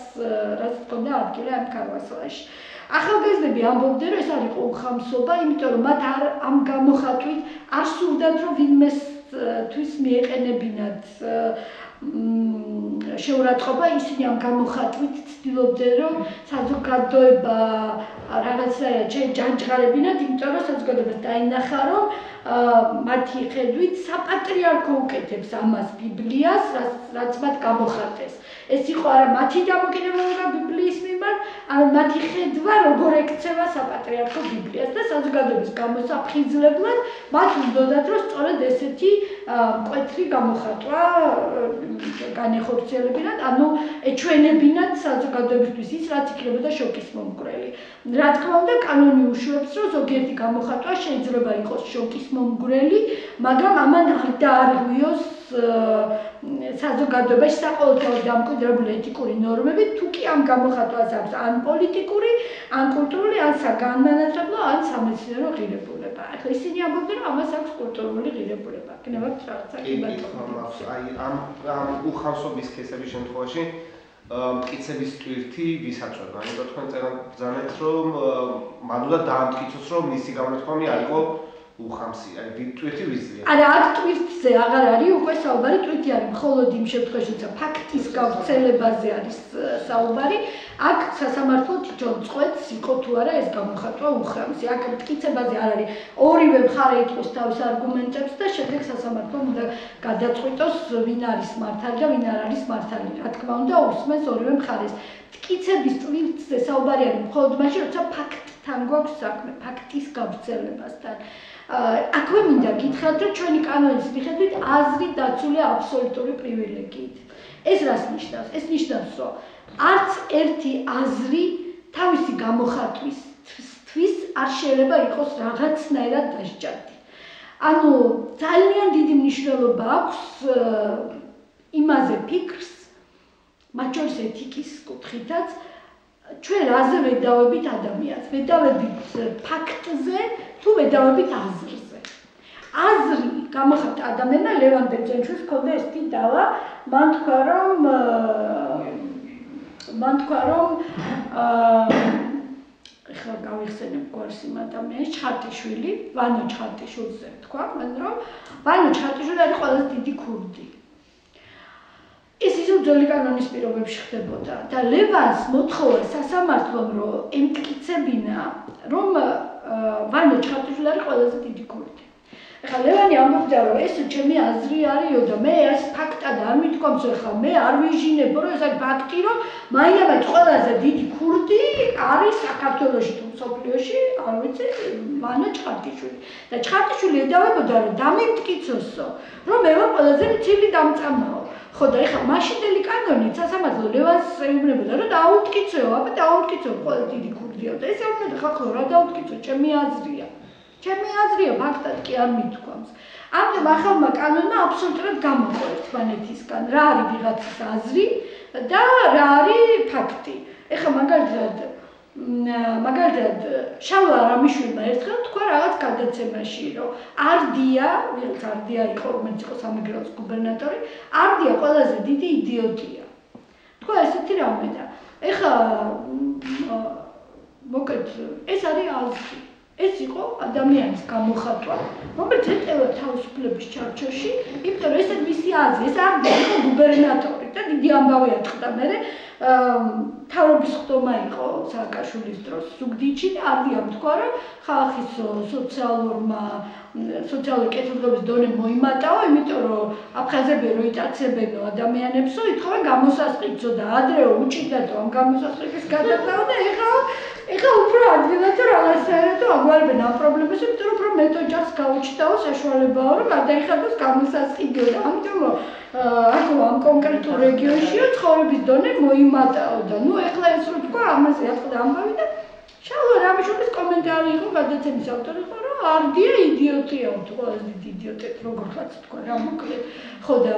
ჰქონდა ადგილი ამ ქარვასლაში. ახალგაზრდები ამბობდნენ რომ ეს არ იყო უხამსობა, იმიტომ რომ მათ ამ გამოხატვით არ სურდათ რომ ვინმესთვის მიეყენებინათ შეურაცხყოფა, ისინი ამ გამოხატვით ცდილობდნენ რომ საზოგადოება რაღაცნაირად შეჯანჯღარებინათ, იმიტომ რომ საზოგადოებას დაინახა რომ მათი ხედვით საპატრიარქო უკეთებს ამას ბიბლიას, რაც მათ გამოხატეს. ეს იყო არა მათი დამოკიდებულება ბიბლიის მიმართ, არამედ მათი ხედვა როგორ ექცევა საპატრიარქო ბიბლიას და საზოგადოების გამოსაფხიზლებლად მათ უნდათ რომ სწორედ ესეთი მკვეთრი გამოხატვა განეხორციელებინათ, ანუ ეჩვენებინათ საზოგადოებისთვის ის, რაც იქნებოდა შოკის მომგვრელი. რა თქმა უნდა, კანონი უშუალებს, რომ ზოგიერთი გამოხატვა შეიძლება იყოს შოკის მომგვრელი, მაგრამ ამან არ დაარღვიოს საზოგადოებაში საყოველთაოდ დამკვიდრებული ეთიკური ნორმები, თუ კი ამ გამოხატვას აქვს ან პოლიტიკური, ან კულტურული, ან საგანმანათლებლო, ან სამეცნიერო ღირებულება. ახლა ისინი ამბობდნენ, რომ ამას აქვს კულტურული ღირებულება. გნებავთ რაღაცა კიბატონი. აი ამ უხავსობის კესების შემთხვევაში მტკიცების ტვირთი ვისაწვება. იმიტომ თქვენ წერან ბრძანეთ, რომ მან უნდა დაამტკიცოს, რომ მისი გამოთქმები არ იყო უხამსი, აი ტვირთი ვიზრია. არა, აქ ტვირთზე აღარ არის უკვე საუბარი, ტვირთი არის მხოლოდ იმ შემთხვევაში, როცა ფაქტის გავრცელებაზე არის საუბარი, აქ სასამართლო თვითონ წყვეტს, იყო თუ არა ეს გამოხატვა უხამსი. აქ მტკიცებაზე არ არის. ორივე მხარე იტყვის თავის არგუმენტებს და შემდეგ სასამართლომ უნდა გადაწყვიტოს, ვინ არის მართალი და ვინ არ არის მართალი. რა თქმა უნდა, უსმენს ორივე მხარეს. მტკიცების ტვირთზე საუბარი არის მხოლოდ მაშინ, როცა ფაქტთან გვაქვს საქმე, ფაქტის გავრცელებასთან. აქვე მინდა გითხრათ, რომ ჩვენი კანონის მიხედვით აზრი დაცულია აბსოლუტური პრივილეგიით. ეს რას ნიშნავს? ეს ნიშნავს, რომ არც ერთი აზრი თავისი გამოხატვისთვის არ შეიძლება იყოს რაღაცნაირად დასჯადი. ანუ ძალიან დიდი მნიშვნელობა აქვს იმაზე ფიქრს, მათ შორის ეთიკის კუთხითაც, ჩვენ რაზე ვედავებით ადამიანს, ვედავებით ფაქტზე თუ ვედავებით აზრზე. აზრი გამოხატა ადამიანმა ლევან ბერძენიშვილს ჰქონდა ესეთი დავა, მან თქვა რომ ეხლა გავიხსენებ გვარს იმ ადამიანს, ჩხარტიშვილი, ვანო ჩხარტიშვილზე თქვა, მან რომ ვანო ჩხარტიშვილი არის ყველაზე დიდი ქურდი. ეს ისე ძველი კანონის პირობებში ხდებოდა და ლევანს მოთხოვა სასამართლომ რომ ემტკიცებინა, რომ ვანო ჩხარტიშვილი არის ყველაზე დიდი ქურდი. ეხლა ლევანი ამბობდა რომ ეს ჩემი აზრი არისო და მე ეს ფაქტად არ მithქვამს ეხლა მე არ ვიჟინებ რომ ეს არის ფაქტი რომ მაინც ყველაზე დიდი ქურდი არის საქართველოში თუ მსოფლიოში არ ვიცი მანა ჭხარტიშვილი და ჭხარტიშვილი ედავებოდა რომ დამიმტკიცოსო რომ მე ვარ ყველაზე მცირე დამწამაო ხო და ეხლა მაშინდელი კანონით სასამართლო ლევანს ეუბნებოდა რომ დაუმტკიცეო აბა დაუმტკიცეო ყველაზე დიდი ქურდიო და ესე უნდა ხახო რა დაუმტკიცო ჩემი აზრია ფაქტად კი არ მithქვამს ამიტომ ახალმა კანონმა აბსოლუტურად გამოყო ერთმანეთისგან რა არის ვიღაცის აზრი და რა არის ფაქტი ეხლა მაგალითად შალვა რამიშვილმა ერთხელ თქვა რაღაც გადაცემაში რომ არდია იყო რომელიც იყო სამეგრელოს გუბერნატორი არდია ყველაზე დიდი იდიოტია თქვა ესეთი რამე და ეხლა მოკლედ ეს არის აზრი ეს იყო ადამიანის გამოხატვა, რომელიც ეტევა თავისუფლების ჩარჩოში, იმიტომ რომ ეს მისი აზრი, ეს არდია იყო გუბერნატორი და დიდი ამბავი აწყდა მერე თავრობის ხდომა იყო სააკაშვილის დროს ზუგდიდში და არდიამ თქვა რომ ხალხის სოციალური კეთილდღეობის დონე მოიმატაო, იმიტომ რომ აფხაზები რო იტაცებენო ადამიანებსო, ითხოვენ გამოსასყიდსო და ადრეო უჭირდათო ამ გამოსასყიდის გადაწყდა და ეხლა უფრო ადვილად რაღაცაერად აგვარებენ ამ პრობლემას, იმიტომ რომ უფრო მეტ ოჯახს გაუჩნდაო საშუალებაო რომ გადაიხადოს გამოსასყიდიო და ამიტომ ამ კონკრეტულ რეგიონშიო ცხოვრების დონე მოიმატაო და ნუ ეხლა ეს რო თქვა ამაზე აწყდა ამბავი და შალვა რამიშვილის კომენტარი იყო გადაცემის ავტორი იყო რომ არდია იდიოტია თუ ყველაზე დიდი იდიოტი როგორღაც თქვა რა მოკლედ ხო და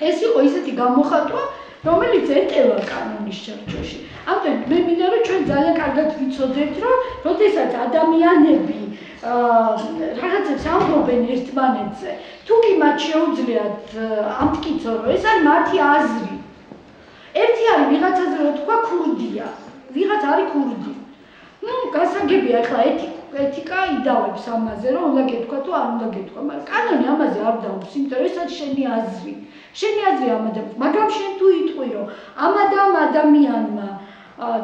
ეს იყო ისეთი გამოხატვა რომელიც ეტევა კანონის ჩარჩოში. ამიტომ მე მინდა რომ ჩვენ ძალიან კარგად ვიცოდეთ რომ როდესაც ადამიანები რაღაცებს ამბობენ ერთმანეთზე თუ კი მათ შეუძლიათ ამტკიცო რომ ეს არის მათი აზრი. ერთი არის ვიღაცაზე რო თქვა ქურდია, ვიღაც არის ქურდი. გასაგებია ახლა ეთიკა იდავებს ამაზე რომ უნდა გეთქვა თუ არ უნდა გეთქვა, მაგრამ კანონი ამაზე არ დაობს, იმიტომ რომ ეს არის შენი აზრი. შენი აზრი ამადებს, მაგრამ შენ თუ იტყვი რომ ამ ადამიანმა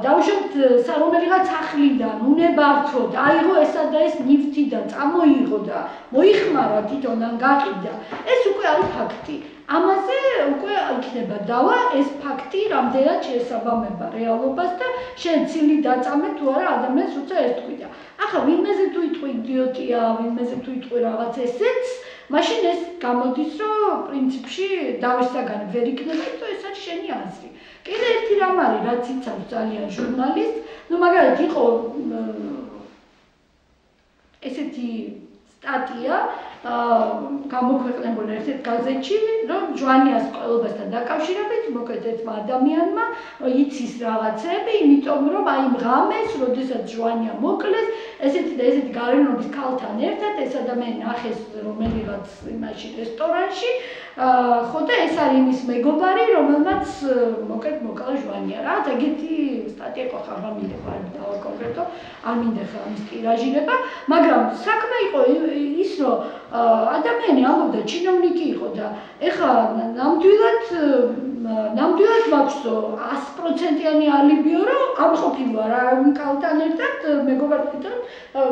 დავუშვათ რომელიღაც ახლიდან უნებართო და აიღო ესა და ეს ნივთი და წამოიღო და მოიხმარა თვითონ ან გაყიდა, ეს უკვე არის ფაქტი. ამაზე უკვე იქნება დავა ეს ფაქტი რამდენად შეესაბამება რეალობას და შენ ცილი დაწამე თუ არა ადამიანს როცა ეს თქვი და ახლა ვინმეზე თუ იტყვი იდიოტია, ვინმეზე თუ იტყვი რაღაც ესეც მაშინ ეს გამოდის რომ პრინციპში დავის საგანი ვერ იქნება, იმიტომ ეს არის შენი აზრი. კიდე ერთი რამ არის, რაც იცავს ძალიან ჟურნალისტს, მაგალითად იყო ესეთი სტატია გამოქვეყნებული ერთ გაზეთში, რომ ჯვანიას ყოლობასთან დაკავშირებით მოკლედ ერთმა ადამიანმა იცის რაღაცები, იმიტომ რომ აი ღამეს, როდესაც ჯვანია მოკლეს, ესეთი და ესეთი გარემონების ქალთან ერთად ეს ადამიანი ნახეს რომელიღაც იმაში რესტორანში, ხო და ეს არის იმის მეგობარი, რომელმაც მოკლედ მოკლა ჟვანია. რაღაც ეგეთი სტატია იყო, ხარ მინდა დავა კონკრეტო, არ მინდა ხარ ამის ტირაჟირება, მაგრამ საქმე იყო ის რომ ადამიანი ამბობდა ჩინოვნიკი იყო და ეხლა ნამდვილად მაქვსო 100%-იანი ალიბიო რომ არ ყოფილა რა კალთან ერთად მეგობართან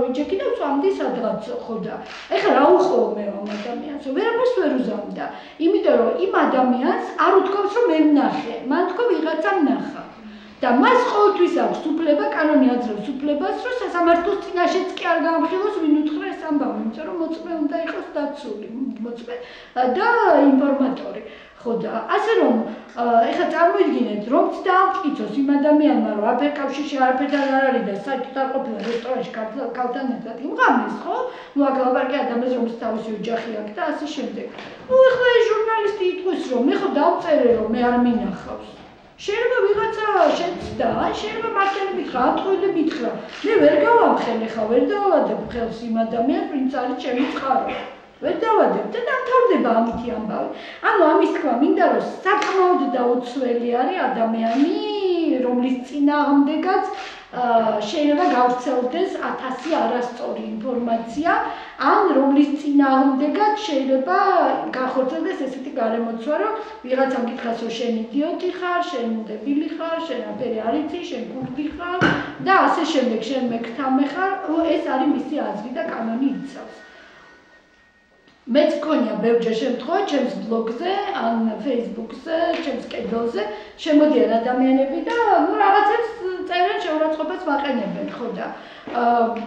ვიჯექი და ვწამდი სადღაც ხო და ეხლა რა უხო მე ამ ადამიანს ვერაფერს ვერ უზამდა იმიტომ რომ იმ ადამიანს არ უთქვამს რომ მე ვნახე მან თქვა ვიღაცამ ნახა და მას ყოველთვის აქვს უფლება, კანონი აძლევს უფლებას, რომ სასამართლოს წინაშეც კი არ გამხილოს ვინ უთხრა ეს ამბავი, იმიტომ რომ მოწმე უნდა იყოს დაცული, მოწმე და ინფორმატორი. ხო და ასე რომ ეხლა წარმოიდგინეთ, რომც დაამტკიცოს იმ ადამიანმა, რომ აფერ კავშირში არაფერთან არ არის და საერთოდ არ ყოფილა რესტორანში ქალთან ერთად იმღამეს, ხო? ნუ აგალაპარაკე ადამიანს, რომელსაც თავისი ოჯახი აქვს და ასე შემდეგ. ნუ ეხლა ეს ჟურნალისტი იტყვის, რომ მე ხო დავწერე, რომ მე არ მინახავს. შეიძლება ვიღაცა შეცდა, შეიძლება მართალი მითხრა, ატყუილი მითხრა. მე ვერ გავამხელ ახლა, ვერ დავადებ ხელს იმ ადამიანს, ვინც არის ჩემი წყარო. ვერ დავადებ და დამთავრდება ამითი ამბავი. ანუ ამის თქვა მინდა რომ საკმაოდ დაუცველი არის ადამიანი, რომლის წინააღმდეგაც შეიძლება გავრცელდეს 1000 არასწორი ინფორმაცია, ან რომლის წინააღმდეგაც შეიძლება გახორციელდეს ესეთი გარემოცვა, რომ ვიღაცამ გითხრას, რომ შენ იდიოტი ხარ, შენ დებილი ხარ, შენ აფერი არ იცი, შენ ქურდი ხარ და ასე შემდეგ, შენ მექთამე ხარ, ეს არის მისი აზრი და კანონი იცავს. მეც მქონია ბევრჯერ შემთხვევა ჩემს ბლოგზე, ან Facebook-ზე, ჩემს კედელზე შემოდიან ადამიანები და რაღაცებს წერენ, შეურაცხყოფას ვაყენებენ, ხო და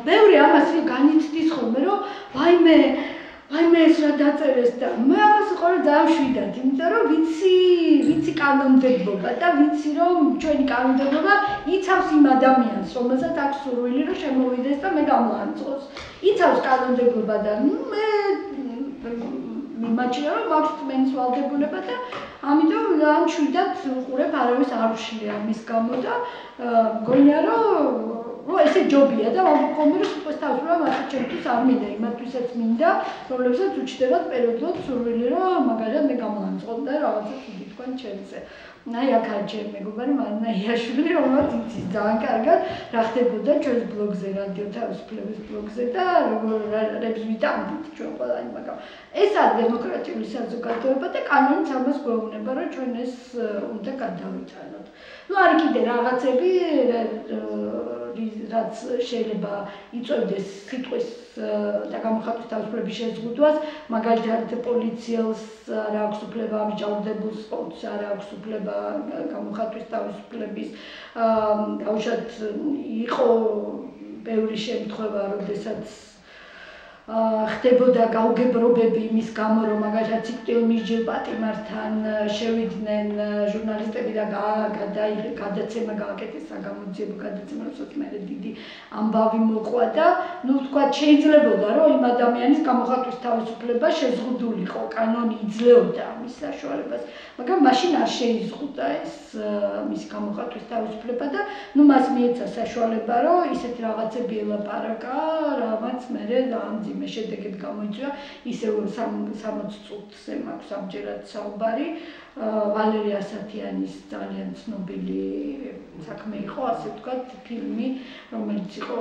ბევრი ამას განიცდის ხოლმე, რომ ვაიმე ეს რა დაწერეს და მე ამას უყურე ძალიან მშვიდად, იმიტომ რომ ვიცი კანონმდებლობა და ვიცი რომ ჩვენი კანონმდებლობა იცავს იმ ადამიანს, რომელსაც აქვს სურვილი რომ შემოვიდეს და მე გამლანძღოს. იცავს კანონმდებლობა და მე მიმაჩნია რომ მაქვს თმენის ვალდებულება და ამიტომ ძალიან მშვიდად უყურებ, არავის არ უშლია ამის გამო და მგონია რომ ესე ჯობია და მომხდარი რომ სიტყვის თავისუფლება მათი ჩემთვის არ მინდა, იმათვისაც მინდა, რომლებსაც უჩნდებათ პერიოდულად სურვილი რომ მაგალითად მე გამლანძღოთ და რაღაცას უთქვან ჩემზე. აი აქ არის ჩემი მეგობარი მარინა იაშვილი, რომელიც იცის ძალიან კარგად რა ხდებოდა ჩვენს ბლოგზე, რადიო თავისუფლების ბლოგზე და რებს ვიტანდით ჩვენ ყველანი, მაგრამ ეს არის დემოკრატიული საზოგადოება და კანონიც ამას გვეუბნება, რომ ჩვენ ეს უნდა გადავიტანოთ. ნუ არის კიდე რაღაცები, რაც შეიძლება იწვევდეს სიტყვის და გამოხატვის თავისუფლების შეზღუდვას, მაგალითად პოლიციელს არ აქვს უფლება ამჯავრდებულს ყოველთვის არ აქვს უფლება გამოხატვის თავისუფლების, დაუშვათ იყო ბევრი შემთხვევა, როდესაც ხდებოდა გაუგებრობები იმის გამო, რომ მაგალითად სიკვდილმისჯილ პატიმართან შევიდნენ ჟურნალისტები და გადაცემა გააკეთეს, საგამოძიებო გადაცემა, რასაც მე დიდი ამბავი მოყვა და ნუ თქვა შეიძლებოდა, რომ იმ ადამიანის გამოხატვის თავისუფლება შეზღუდულიყო, კანონი იძლეოდა ამის საშუალებას, მაგრამ მაშინ არ შეიზღუდა ეს მისი გამოხატვის თავისუფლება და ნუ მას მიეცა საშუალება, რომ ისეთი რაღაცები ელაპარაკა, რამაც მე ძალიან მე შედეგად გამოიწვია, ისევ 60 წუთზე მაქვს ამჯერად საუბარი. ვალერი ასათიანის ძალიან ცნობილი საქმე იყო, ასე ვთქვათ, ფილმი, რომელიც იყო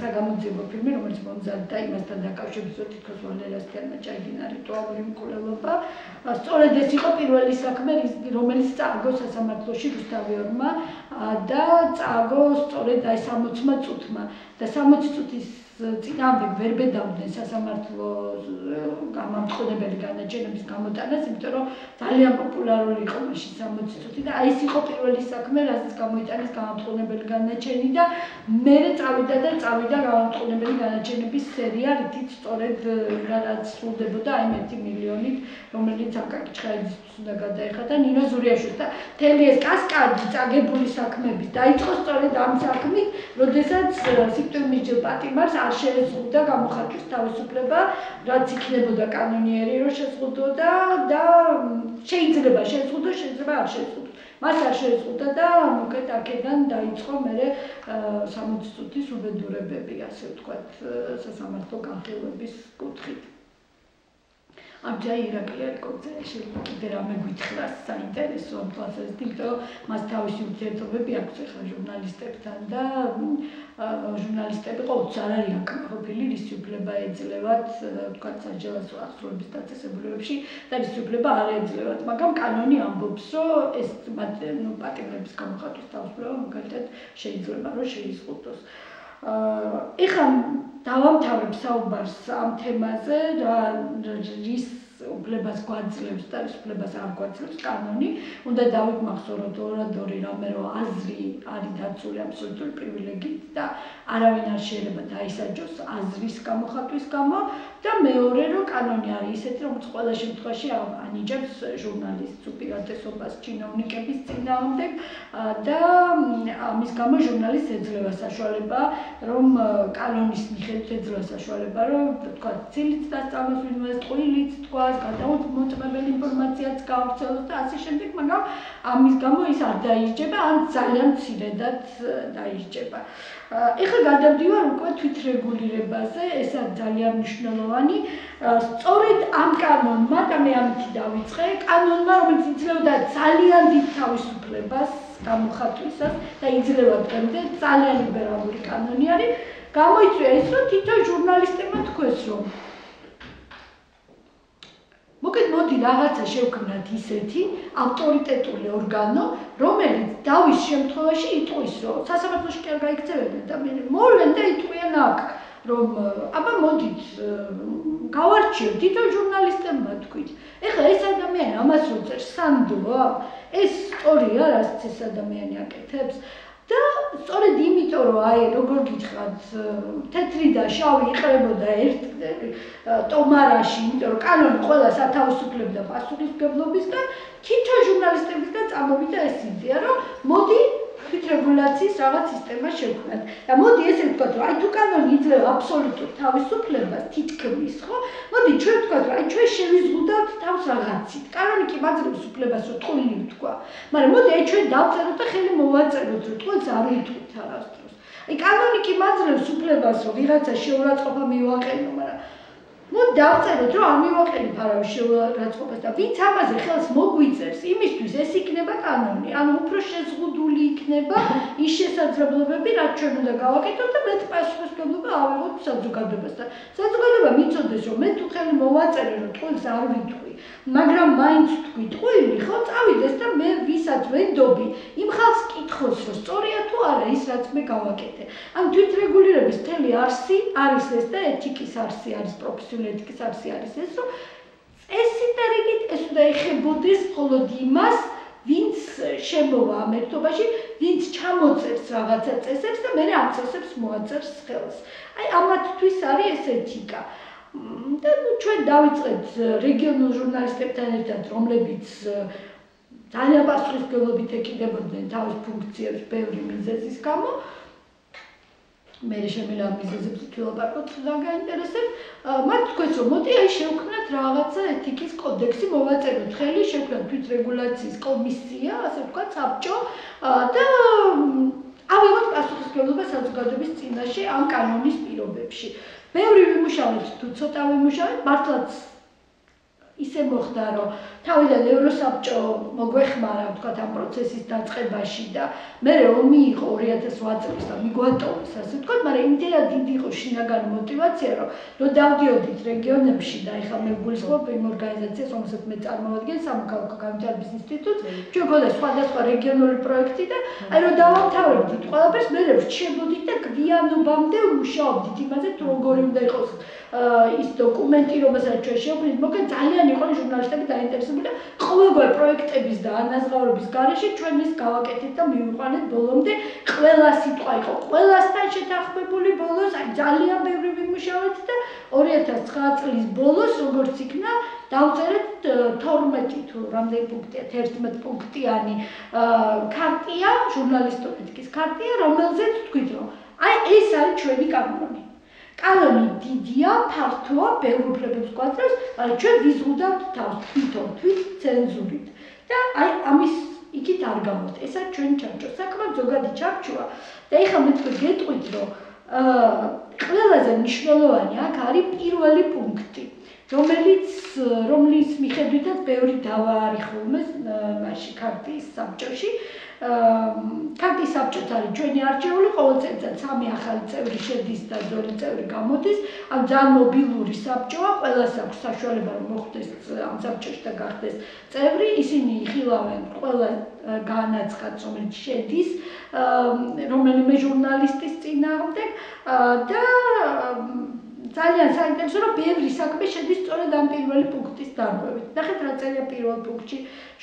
საგამოძიებო ფილმი, რომელიც მომზადდა იმასთან დაკავშირებით, თითქოს ვალერი ასათიანმა ჩაიდინა რიტუალური მკვლელობა. სწორედ ეს იყო პირველი საქმე, რომელიც წააგო სასამართლოში რუსთავიორმა და წააგო სწორედ აი 60 წუთმა და 60 წუთის წინამდე ვერ ბედავდნენ სასამართლოს გამამტყუნებელი განაჩენების გამოტანას, იმიტომ რომ ძალიან პოპულარული იყო მაშინ 60 წუთი და აი ეს იყო პირველი საქმე, რასაც გამოიტანეს გამამტყუნებელი განაჩენი და მერე წავიდა გამამტყუნებელი განაჩენების სერია, რითიც სწორედ რაც სრულდებოდა აი 1 მილიონით, რომელიც აკაკ-ჩხაიძისთვის უნდა გადაეხადა ნინო ზურიაშვილს და მთელი ეს კასკადი წაგებული საქმების დაიწყო სწორედ ამ საქმით, როდესაც სიკვდილმისჯილ პატიმარს არ შეეზღუდა გამოხატვის თავისუფლება, რაც იქნებოდა კანონიერი, რომ შეზღუდოდა და შეიძლება შეზღუდოს, შეიძლება არ შეზღუდოს. მას არ შეზღუდა და მოკეთ აქედან დაიწყო მერე 60 წუთის უბედურებები, ასე ვთქვათ, სასამართლო განხილვების კუთხით. ამჯერ ირაკლი არიკოძეაში კიდე რამე გითხრა საინტერესო ამ თვალსაზრისით, იმიტომ რომ მას თავისი ურთიერთობები აქვს ახლა ჟურნალისტებთან და ჟურნალისტები ყოველთვის არ არის აკმაყოფილი, რისი უფლება ეძლევათ, ვთქვათ, საჯელოსო აღსრულების დაწესებულებებში და რისი უფლება არ ეძლევათ, მაგრამ კანონი ამბობს, რომ ეს პატიმრების გამოხატვის თავისუფლება მაგალითად შეიძლება რომ შეიზღუდოს. ეხლა დავამთავრებ საუბარს ამ თემაზე, რის უფლებას გვაძლევს და რის უფლებას არ გვაძლევს კანონი. უნდა დავიმახსოვროთ ორადორი რამე, რომ აზრი არის დაცული აბსოლუტური პრივილეგიით და არავინ არ შეიძლება დაისაჯოს აზრის გამოხატვის გამო და მეორე, რომ კანონი არის ისეთი, რომელიც ყველა შემთხვევაში ანიჭებს ჟურნალისტს უპირატესობას ჩინოვნიკების წინააღმდეგ და ამის გამო ჟურნალისტს ეძლევა საშუალება, რომ კანონის მიხედვით ეძლევა საშუალება, რომ თქვა ცილიც დასწავლოს ვინმეს, ტყუილიც თქვა გადამოწმებელი ინფორმაციაც გავრცელოს და ასე შემდეგ, მაგრამ ამის გამო ის არ დაიჯება, ან ძალიან მცირედად დაიჯება. ეხლა გადავდივარ უკვე თვითრეგულირებაზე, ეს არის ძალიან მნიშვნელოვანი. სწორედ ამ კანონმა და მე ამით დავიწყე, კანონმა, რომელიც იძლეოდა ძალიან დიდ თავისუფლებას გამოხატვისას და იძლევა დღემდე ძალიან ლიბერალური კანონი არის, გამოიწვია ის, რომ თითო ჟურნალისტებმა თქვეს, რომ მოკეთ მოდი რაღაცა შევქმნათ ისეთი ავტორიტეტული ორგანო, რომელიც დავის შემთხვევაში იტყვის, რომ სასამართლოში კი არ გაიქცევენ და მე მოვლენ და იტყვიან აქ, რომ აბა მოდით გავარჩიოთ თვითონ ჟურნალისტებმა თქვით. ეხლა ეს ადამიანი ამას რო წერს სანდოა, ეს სწორია, რაც ეს ადამიანი აკეთებს. და სწორედ იმიტომ რომ აი როგორ გითხრათ თეთრი და შავი იყრებოდა ერთ ტომარაში, იმიტომ რომ კანონი ყველას ათავისუფლებდა პასუხისმგებლობისგან, თვითონ ჟურნალისტებისგან წამოვიდა ეს იდეა, რომ მოდი თვითრეგულაციის რაღაც სისტემა შევქმნათ. და მოდი ესე ვთქვათ, რომ აი თუ კანონი იძლევა აბსოლუტურ თავისუფლებას, თითქმის, ხო? მოდი ჩვენ ვთქვათ, რომ აი ჩვენ შევიზღუდავთ თავს რაღაცით. კანონი კი მაძლევს უფლებას, რომ ტყუილი ვთქვა. მაგრამ მოდი აი ჩვენ დავწეროთ და ხელი მოვაწეროთ, რომ ტყუილს არ ვიტყვით არასდროს. აი კანონი კი მაძლევს უფლებას, რომ ვიღაცა შეურაცხყოფა მივაყენო, მაგრამ მოდი დავწეროთ, რომ არ მივაყენებ არავის შეურაცხყოფას და ვინც ამაზე ხელს მოგვიწერს, იმისთვის ეს იქნება კანონი. ანუ უფრო შეზღუდული იქნება ის შესაძლებლობები, რაც ჩვენ უნდა გავაკეთოთ და მეტ პასუხისმგებლობა ავიღოთ საზოგადოებასთან. საზოგადოება მიცოდეს, რომ მე თუ ხელი მოვაწერე, რომ ტყუილს არ ვიტყვი, მაგრამ მაინც თქვი ტყუილი, ხო, წავიდეს და მე ვისაც ვენდობი, იმ ხალხს კითხოს, რომ სწორია თუ არა ის, რაც მე გავაკეთე. ან თვითრეგულირების მთელი არსი არის ეს და ეთიკის არსი არის, პროფესიული ეთიკის არსი არის ეს, რომ წესით და რიგით ეს უნდა ეხებოდეს მხოლოდ იმას, ვინც შემოვა ამ ერთობაში, ვინც ჩამოწერს რაღაცა წესებს და მე ამ წესებს მოაწერს ხელს. აი ამათთვის არის ეს ეთიკა. და ჩვენ დავიწყეთ რეგიონულ ჟურნალისტებთან ერთად, რომლებიც ძალიან პასუხისმგებლობით ეკიდებოდნენ თავის ფუნქციებს ბევრი მიზეზის გამო. მე შემიძლია ამ მიზეზებზე თვითლაპარაკოთ და გაინტერესებ. მათ თქვეს, რომ მოდი აი შევქმნათ რაღაცა ეთიკის კოდექსი, მოვაწეროთ ხელი, შევქმნათ თვითრეგულაციის კომისია, ასე ვთქვათ, საბჭო და ავიღოთ პასუხისმგებლობა საზოგადოების წინაშე ამ კანონის პირობებში. ბევრი ვიმუშავეთ, თუ ცოტა ვიმუშავეთ, მართლაც ისე მოხდა, რომ თავიდან ევროსაბჭო მოგვეხმარა, ვთქვათ, ამ პროცესის დაწყებაში და მე ომი იყო 2008 წელს და მიგვატოვეს, ასე ვთქვათ, მაგრამ იმდენად დიდი იყო შინაგანი мотиваცია, რომ დავდიოდით რეგიონებში და ეხლა მე ვგულისხმობ იმ ორგანიზაციას, რომელსაც მე წარმოვადგენ, სამოქალაქო განვითარების ინსტიტუტს, ჩვენ გვქონდა სხვადასხვა რეგიონული პროექტი და აი რომ დავამთავრებდით ყველაფერს, მე რჩებოდით და გვიანობამდე ვმუშაობდით იმაზე, თუ როგორი უნდა იყოს ის დოკუმენტი, რომელსაც ჩვენ შევქმნით, მოკლედ ძალიან იყო ჟურნალისტები დაინტერესებული და ყოველგვარი პროექტების და ანაზღაურების გარეშე ჩვენ ის გავაკეთეთ და მივიყვანეთ ბოლომდე. ყველა სიტყვა იყო ყველასთან შეთანხმებული ბოლოს, აი ძალიან ბევრი ვიმუშავეთ და 2009 წლის ბოლოს, როგორც იქნა, დავწერეთ 12 თუ რამდენი პუნქტია, 11 პუნქტიანი ქარტია, ჟურნალისტური ეთიკის ქარტია, რომელზეც თქვით, რომ აი ეს არის ჩვენი კანონი. კანონი დიდია, ფართოა, ბევრ უფლებებს გვაძლევს, მაგრამ ჩვენ ვიზღუდავთ თავს თვითონ, თვითცენზურით. და აი ამის იქით არ გამოვთ. ეს არის ჩვენი ჩარჩო. საკმაოდ ზოგადი ჩარჩოა. და ეხლა მე თქვენ გეტყვით, რომ ყველაზე მნიშვნელოვანი აქ არის პირველი პუნქტი, რომლის მიხედვითაც ბევრი დავა არიხულმეს მასში ქარტიის საბჭოში. ქარტიის საბჭოც არის ჩვენი არჩეული, ყოველ წელიწად 3 ახალი წევრი შედის და 2 წევრი გამოდის. ამ ძალიან მობილური საბჭოა, ყველას აქვს საშუალება რომ მოხვდეს ამ საბჭოში და გახდეს წევრი. ისინი იხილავენ ყველა განაცხადს, რომელიც შედის რომელიმე ჟურნალისტის წინააღმდეგ და ძალიან საინტერესო, რომ ბევრი საქმე შედის სწორედ ამ პირველი პუნქტის დარღვევით. ნახეთ რა წერია პირველ პუნქტში.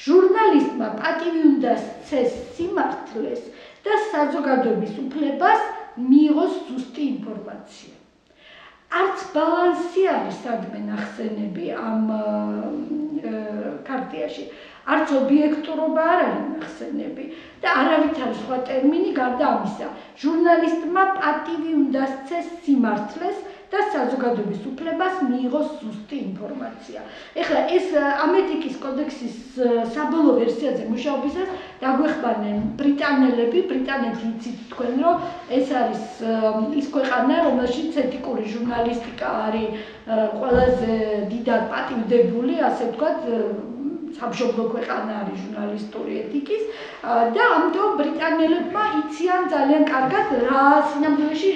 ჟურნალისტმა პატივი უნდა სცეს სიმართლეს და საზოგადოების უფლებას მიიღოს ზუსტი ინფორმაცია. არც ბალანსი არის სადმე ნახსენები ამ ქარტიაში. არც ობიექტურობა არ არის ნახსენები და არავით არის სხვა ტერმინი გარდა ამისა. ჟურნალისტმა პატივი უნდა სცეს სიმართლეს და საზოგადოების უფლებას მიიღოს ზუსტი ინფორმაცია. ეხლა ეს ამ ეთიკის კოდექსის საბოლოო ვერსიაზე მუშაობისას დაგვეხმარნენ ბრიტანელები. ბრიტანეთი იცით თქვენ, რომ ეს არის ის ქვეყანა, რომელშიც ეთიკური ჟურნალისტიკა არის ყველაზე დიდად პატივდებული, ასე ვთქვათ, სამშობლო ქვეყანა არის ჟურნალისტური ეთიკის და ამიტომ ბრიტანელებმა იციან ძალიან კარგად რა სინამდვილეში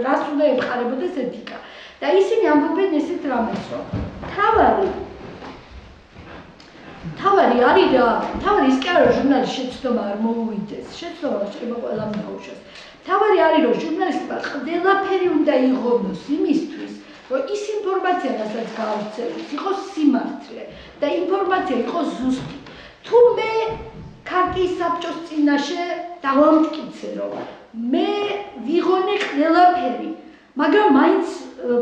რას უნდა ემყარებოდეს ეთიკა. და ისინი ამბობენ ესეთ რამეს, რომ თავარი არის რა, თავარი ის კი არა რომ ჟურნალის შეცდომა არ მოუვიდეს, შეცდომა შეიძლება ყველამ დაუშვას. თავარი არის რომ ჟურნალისტმა ყველაფერი უნდა იღონოს იმისთვის, რომ ის ინფორმაცია ინფორმაცია, რასაც გაავრცელის, იყოს სიმართლე და ინფორმაცია იყოს ზუსტი. თუ მე ქართიის საბჭოს წინაშე დავამტკიცე, რომ მე ვიღონე ყველაფერი, მაგრამ მაინც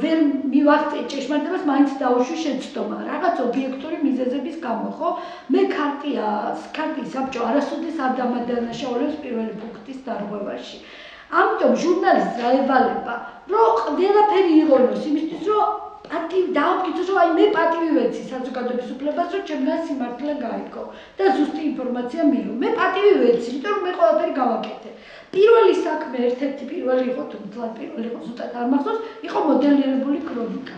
ვერ მივახცე ჭეშმარიტებას, მაინც დაუშვი შეცდომა რაღაც ობიექტური მიზეზების გამო, ხო? მე ქართიის საბჭო არასოდეს არ დამადანაშაულებს პირველი პუნქტის დარღვევაში. ამიტომ ჟურნალისტს რა ევალება, რომ ყველაფერი იღონოს იმისთვის, რომ დაამტკიცოს, რომ აი მე პატივი ვეცი საზოგადოების უფლებას, რომ ჩემგან სიმართლე გაიგო და ზუსტი ინფორმაცია მიიღო. მე პატივი ვეცი, იმიტომ რომ მე ყველაფერი გავაკეთე. პირველი საქმე, ერთ-ერთი პირველი იყო, თუ მთლად პირველი იყო, ზუსტად არ მახსოვს, იყო მოდელირებული ქრონიკა.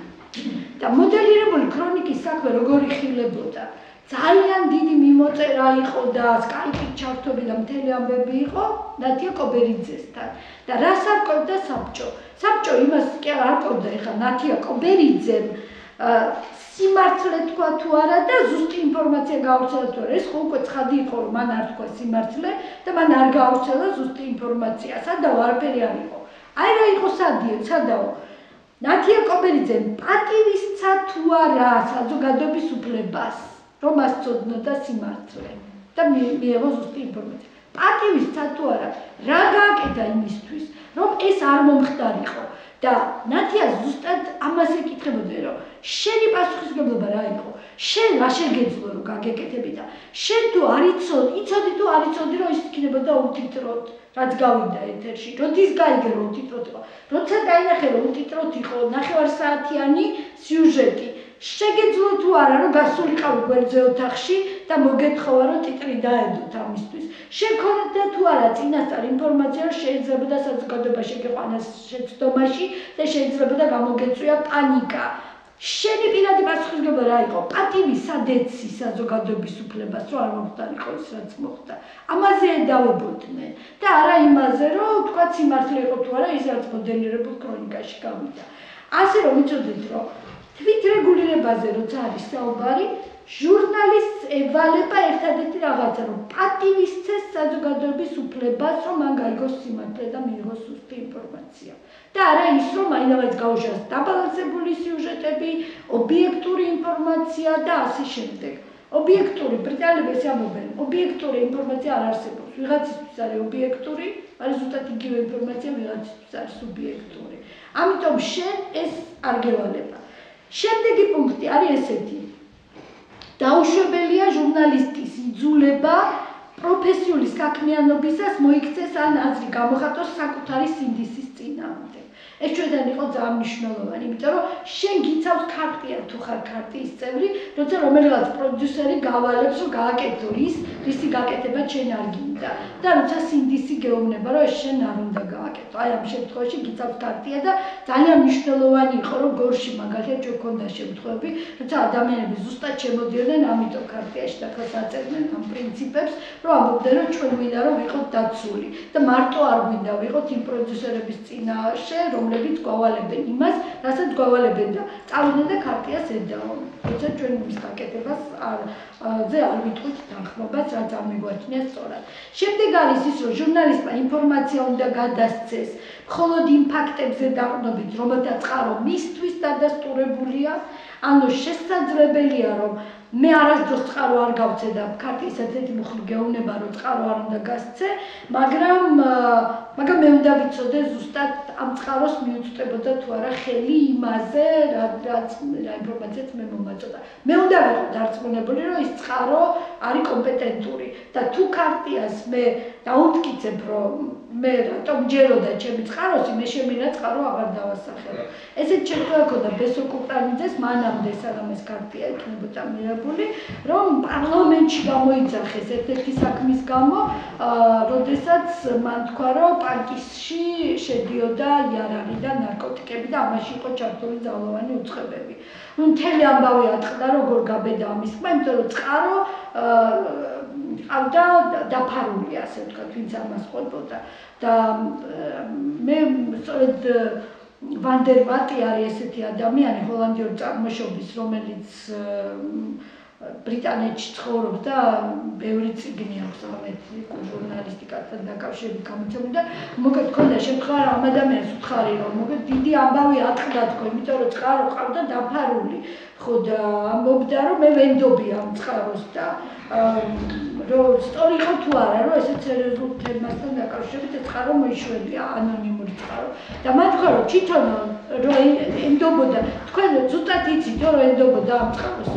და მოდელირებული ქრონიკის საქმე როგორი ხილებოდა? ძალიან დიდი მიმოწერა იყო და სკაიპით ჩართობი და მთელი ამბები იყო ნათია კობერიძესთან. და რას არ ყოფდა საბჭო? საბჭო იმას კი არ ყოფდა, ეხლა ნათია კობერიძემ სიმართლე თქვა თუ არა და ზუსტი ინფორმაცია გაავრცელა თუ არა. ეს ხო უკვე ცხადი იყო, რომ მან არ თქვა სიმართლე და მან არ გაავრცელა ზუსტი ინფორმაცია. სადაო არაფერი არ იყო. აი რა იყო სადაო. ნათია კობერიძემ პატივისცა თუ არა საზოგადოების უფლებას, რომ ასწოდნოდა სიმართლე და მიიღო ზუსტი ინფორმაცია. პატივისცა თუ არა, რა გააკეთა იმისთვის, რომ ეს არ მომხდარიყო. და ნათია ზუსტად ამას ეკითხებოდა, რომ შენი პასუხისმგებლობა რა იყო? შენ რა შეგეძლო რომ გაგეკეთები და შენ თუ არ იცოდი თუ არ იცოდი რომ ის იქნებოდა უთითროდ, რაც გავიდა ეთერში. როდის გაიგე რომ უთითროდ იყო? როცა დაინახე რომ უთითროდ იყო 9 საათიანი სიუჟეტი. შეგეძლო თუ არა რომ გასულიყავი გვერდზე ოთახში და მოგეთხოვა რომ ტიტრი დაედოთ ამისთვის. შეგქონდა თუ არა წინასწარ ინფორმაცია რომ შეიძლება საზოგადოება შეგეყვანას შეცდომაში და შეიძლება გამოგეწვია პანიკა. შენი პირადი პასუხისმგებლობა რა იყო? პატივი სადეცი საზოგადოების უფლებას, რომ არ მომხდარიყო ის რაც მოხდა. ამაზე ედავებოდნენ და არა იმაზე, რომ თქვა სიმართლე იყო თუ არა ის რაც მოდელირებულ ქრონიკაში გავიდა. ასე რომ იცოდეთ, რომ თვითრეგულირებაზე როცა არის საუბარი, ჟურნალისტს ევალება ერთადერთი რაღაცა, რომ პატივისცეს საზოგადოების უფლებას, რომ მან გაიგოს სიმართლე და მიიღოს ზუსტი ინფორმაცია. და არა ის, რომ აინავაც გაუშვას დაბალანსებული სიუჟეტები, ობიექტური ინფორმაცია და ასე შემდეგ. ობიექტური, ბრიტანელები ესე ამბობენ, ობიექტური ინფორმაცია არ არსებობს. ვიღაცისთვის არის ობიექტური, არის ზუსტად იგივე ინფორმაცია, ვიღაცისთვის არის სუბიექტური. ამიტომ შენ ეს არ გევალება. შემდეგი პუნქტი არის ესეთი. დაუშვებელია ჟურნალისტის იძულება პროფესიული საქმიანობისას მოიქცეს ან აზრი გამოხატოს საკუთარი სინდისის წინააღმდეგ. ეს ჩვენთან იყო ძალიან მნიშვნელოვანი, იმიტომ რომ შენ გიცავს ქარტია თუ ხარ ქარტიის წევრი, როცა რომელიღაც პროდიუსერი გავალებს, რომ გააკეთო ის, რისი გაკეთება შენ არ გინდა. და როცა სინდისი გეუბნება, რომ ეს შენ არ უნდა გააკეთო. აი ამ შემთხვევაში გიცავს ქარტია და ძალიან მნიშვნელოვანი იყო, რომ გორში მაგალითად ჩვენ გვქონდა შემთხვევები, როცა ადამიანები ზუსტად შემოდიოდნენ ამიტომ ქარტიაში და ხასაწერდნენ ამ პრინციპებს, რომ ამბობდნენ, რომ ჩვენ გვინდა რომ ვიყოთ დაცული და მარტო არ გვინდა ვიყოთ იმ პროდიუსერების წინაშე, რომლებიც გვავალებენ იმას, რასაც გვავალებენ და წავიდნენ და ქარტიას ედაო. როცა ჩვენ მის გაკეთებას არ ვიტყვით თანხმობას, რაც არ მიგვაჩნია სწორად. შემდეგ არის ის, რომ ჟურნალისტმა ინფორმაცია უნდა გადასცეს მხოლოდ იმ ფაქტებზე დაყრდნობით, რომელთა წყარო მისთვის დადასტურებულია, ანუ შესაძლებელია, რომ მე არასდროს წყარო არ გავცე და ქარტიის ერთ-ერთი მუხლი გეუბნება, რომ წყარო არ უნდა გასცე, მაგრამ მე უნდა ვიცოდე ზუსტად ამ წყაროს მიუწვდებოდა თუ არა ხელი იმაზე, რა ინფორმაციაც მე მომაწოდა. მე უნდა ვიყო დარწმუნებული, რომ ის წყარო არის კომპეტენტური და თუ ქარტიას მე დაუმტკიცებ, რომ მე რატომ ჯეროდა ჩემი წყაროსი, მე შემიძლია წყარო აღარ დავასახელო. ესეთ შემთხვევა ქონდა ბესო კუპრანიძეს მანამდე, სანამ ეს ქარტია იქნებოდა მიღებული, რომ პარლამენტში გამოიძახეს ერთ-ერთი საქმის გამო, როდესაც მან თქვა, რომ პანკისში შედიოდა იარაღი და ნარკოტიკები და ამაში იყო ჩართული ძალოვანი უწყებები. მთელი ამბავი ატყდა, როგორ გაბედა ამის თქმა, იმიტომ რომ წყარო ყავდა დაფარული, ასე ვთქვათ, ვინც ამას ყვებოდა. და მე სწორედ ვან დერ ვატი არის ესეთი ადამიანი, ჰოლანდიური წარმოშობის, რომელიც ბრიტანეთში ცხოვრობს და ბევრი წიგნი აქვს ამეთი ჟურნალისტიკასთან დაკავშირებით გამოცემული და მოგეთ ქონდა შემთხვევა რომ ამ ადამიანს უთხარი რომ მოგეთ დიდი ამბავი ატყდა თქო იმიტომ რომ წყარო ყავდა დაფარული ხო და ამბობდა რომ მე ვენდობი ამ წყაროს და რომ სწორი იყო თუ არა რომ ესეც სერიოზულ თემასთან დაკავშირებით ეს წყარო მოიშვებია ანონიმური წყარო და მათ თქვა რომ თვითონ რომ ენდობოდა თქვენ ზუსტად იცით რომ ენდობოდა ამ წყაროს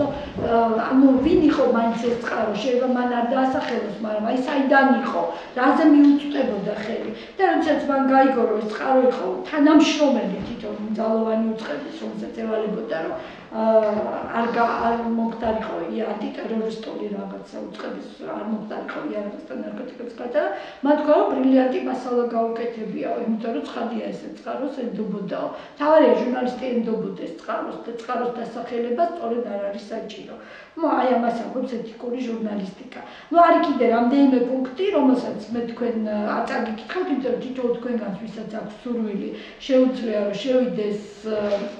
ანუ ვინ იყო მაინც ეს წყარო შეიძლება მან არ დაასახელოს მაგრამ აი საიდან იყო რაზე მიუწვდებოდა ხელი და როდესაც მან გაიგო რომ ეს წყარო იყო თანამშრომელი თვითონ ძალოვანი უწყების რომელსაც ევალებოდა რომ არ მომხდარიყო ანტიტერორისტული რაღაცა უწყების არ მომხდარიყო იარაღასთან ნარკოტიკების გადავა მათ თქვა რომ ბრილიანტი მასალა გაუკეთებიაო იმიტომ რომ ცხადია ეს წყაროს ენდობოდაო თავარია ჟურნალისტი ენდობოდეს წყაროს და წყაროს დასახელება სწორედ არ არის საჭირო აი ამას ამბობს ეთიკური ჟურნალისტიკა ნუ არის კიდე რამდენიმე პუნქტი რომელსაც მე თქვენ აწაგიკითხავთ იმიტომ რომ თითოეულ თქვენგანს ვისაც აქვს სურვილი შეუძლია რომ შევიდეს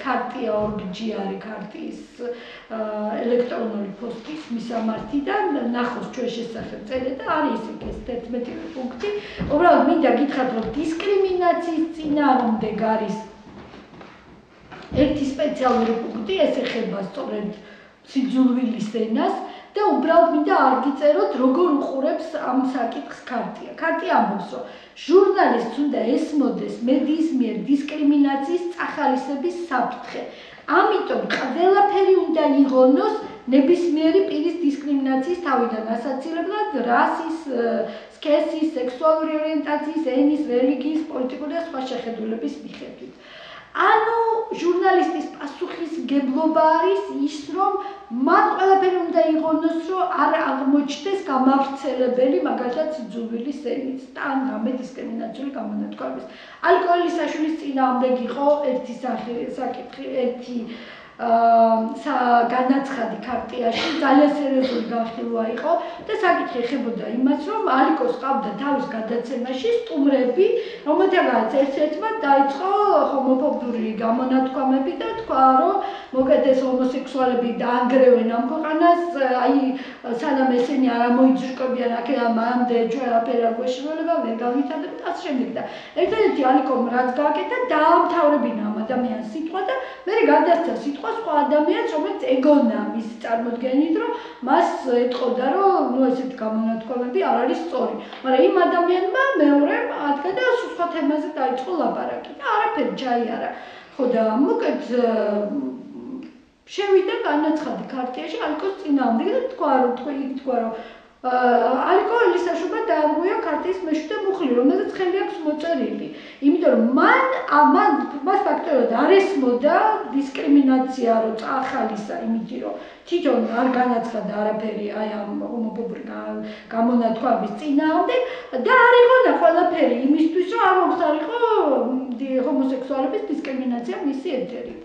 ქარტია ორგჯი არის ქარტიის ელექტრონული პოსტის მისამართიდან ნახოს ჩვენ შესახებ წერე და არის ეს 11 პუნქტი უბრალოდ მინდა გითხრათ რომ დისკრიმინაციის წინააღმდეგ არის ერთი სპეციალური პუნქტი ეს ეხება სწორედ სიძულვილის ენას და უბრალოდ მინდა არ გიწეროთ როგორ უყურებს ამ საკითხს ქარტია. ქარტია ამბობს რომ ჟურნალისტს უნდა ესმოდეს მედიის მიერ დისკრიმინაციის წახალისების საფრთხე. ამიტომ ყველაფერი უნდა იღონოს ნებისმიერი პირის დისკრიმინაციის თავიდან ასაცილებლად რასის, სქესის, სექსუალური ორიენტაციის, ენის, რელიგიის, პოლიტიკური და სხვა შეხედულების მიხედვით. ანუ ჟურნალისტის პასუხისმგებლობა არის ის რომ მან ყველაფერი უნდა იღონოს რომ არ აღმოჩნდეს გამავრცელებელი მაგალითად სიძულვილის ენით და ან რამე დისკრიმინაციული გამონათქვამის. ალკოჰოლის საშუალის წინააღმდეგ იყო ერთი საკითხი, ერთი განაცხადი ქარტიაში ძალიან სერიოზული განხილვა იყო და საკითხი ეხებოდა იმას რომ ალიკოს ყავდა თავის გადაცემაში სტუმრები რომელთაგანაც ერთ-ერთმა დაიწყო ჰომოფობური გამონათქვამები და თქვა რომ მოკეთ ეს ჰომოსექსუალები დაანგრევენ ამ ქვეყანას აი სანამ ესენი არ ამოიძრკობიან აქედან მანამდე ჩვენ არაფერი არ გვეშველება ვერ განვითარდება და ასე შემდეგ და ერთ-ერთი ალიკომ რაც გააკეთა დაამთავრებინა ამ ადამიანს სიტყვა და მე გადასცა სიტყვა სხვა ადამიანს რომელიც ეგონა მისი წარმოდგენით რომ მას ეტყოდა რომ ნუ ესეთი გამონათქვამები არ არის სწორი მაგრამ იმ ადამიანმა მეორემ ადგა და სხვა თემაზე დაიწყო ლაპარაკი და არაფერი ჩაიარა ხო და მოკეთ შევიდა განაცხადი ქარტიაში ალკოს წინააღმდეგ და თქვა რომ ალკოჰოლის საშუალება დაარღვია ქარტიის მეშვიდე მუხლი, რომელზეც ხელი აქვს მოწერილი. იმიტომ რომ მას ფაქტობრივად არ ესმოდა დისკრიმინაცია რომ წახალისა, იმიტომ რომ თვითონ არ განაცხადა არაფერი აი ამ ჰომოფობური გამონათქვამის წინააღმდეგ და არ იღონა ყველაფერი იმისთვის რომ არ მომხდარიყო ჰომოსექსუალების დისკრიმინაცია მისი ეთერით.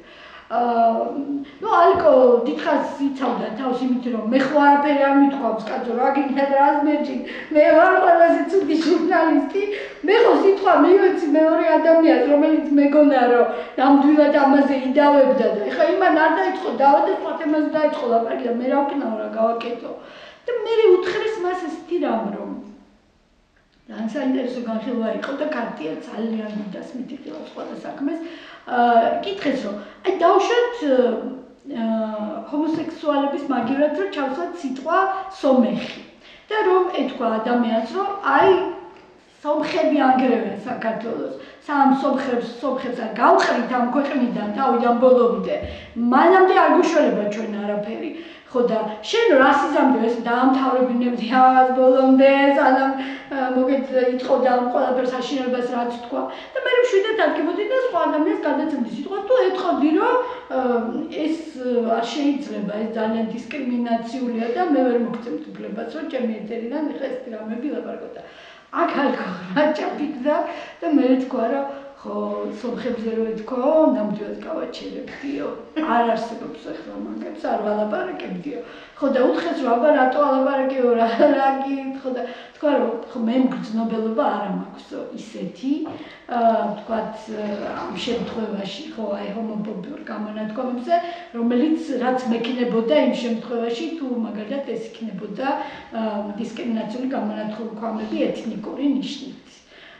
ნუ ალკო დიდხანს იცავდა თავს იმით რომ მე ხო არაფერი არ მithქვავს კაცო რა გინდა რას მერჯი მე ვარ ყველაზე ცუდი ჟურნალისტი მე ხო სიტყვა მივეცი მეორე ადამიანს რომელიც მეგონა რომ ნამდვილად ამაზე იდავებდა და ეხლა იმან არ დაიწყო დავა და სხვა თემაზე დაიწყო ლაპარაკი და მე რა ვკნაო რა გავაკეთო და მე უთხრის მას ესეთი რამ რომ ძალიან საინტერესო განხილვა იყო და ქარტია ძალიან დიდას მითითებდა ყველა საქმეს კითხეს რომ აი დავუშვათ ჰომოსექსუალების მაგივრად რომ ჩავსვათ სიტყვა სომეხი და რომ ეთქვა ადამიანს რომ აი სომხები ანგრევენ საქართველოს სამ სომხებს არ გავყრით ამ ქვეყნიდან თავიდან ბოლომდე მანამდე არ გუშველება ჩვენ არაფერი ხო და შენ რასიზმამდე ეს დაამთავრებინებდი ამას ბოლომდე სანამ მოგეთ იტყოდა ამ ყველაფერს აშინებას რაც თქვა და მე მშვიდად ადგებოდი და სხვა ადამიანს გადაცემდი სიტყვა თუ ეთყოდი რომ ეს არ შეიძლება ეს ძალიან დისკრიმინაციულია და მე ვერ მოგცემთ უფლებას რომ ჩემი ეთერიდან ეხლა ეს რამები ლაპარაკო და აქ ალკო რა ჩაფიქრა და მე თქვა რომ ხო, სომხებზე რო ეთქო, ნამდვილად გავაჩერებდიო. არ არსებობს ახლა მაგებს, არ ვალაპარაკებდიო. ხო და უთხრეს რომ აბა რატო ალაპარაკეო რა გითხო და თქვა რომ ხო მე მგრძნობელობა არ მაქვს ისეთი, თქვათ ამ შემთხვევაში ხო აი ჰომოფობიურ გამონათქვამებზე, რომელიც რაც მექნებოდა იმ შემთხვევაში თუ მაგალითად ეს იქნებოდა დისკრიმინაციული გამონათქვამები ეთნიკური ნიშნით.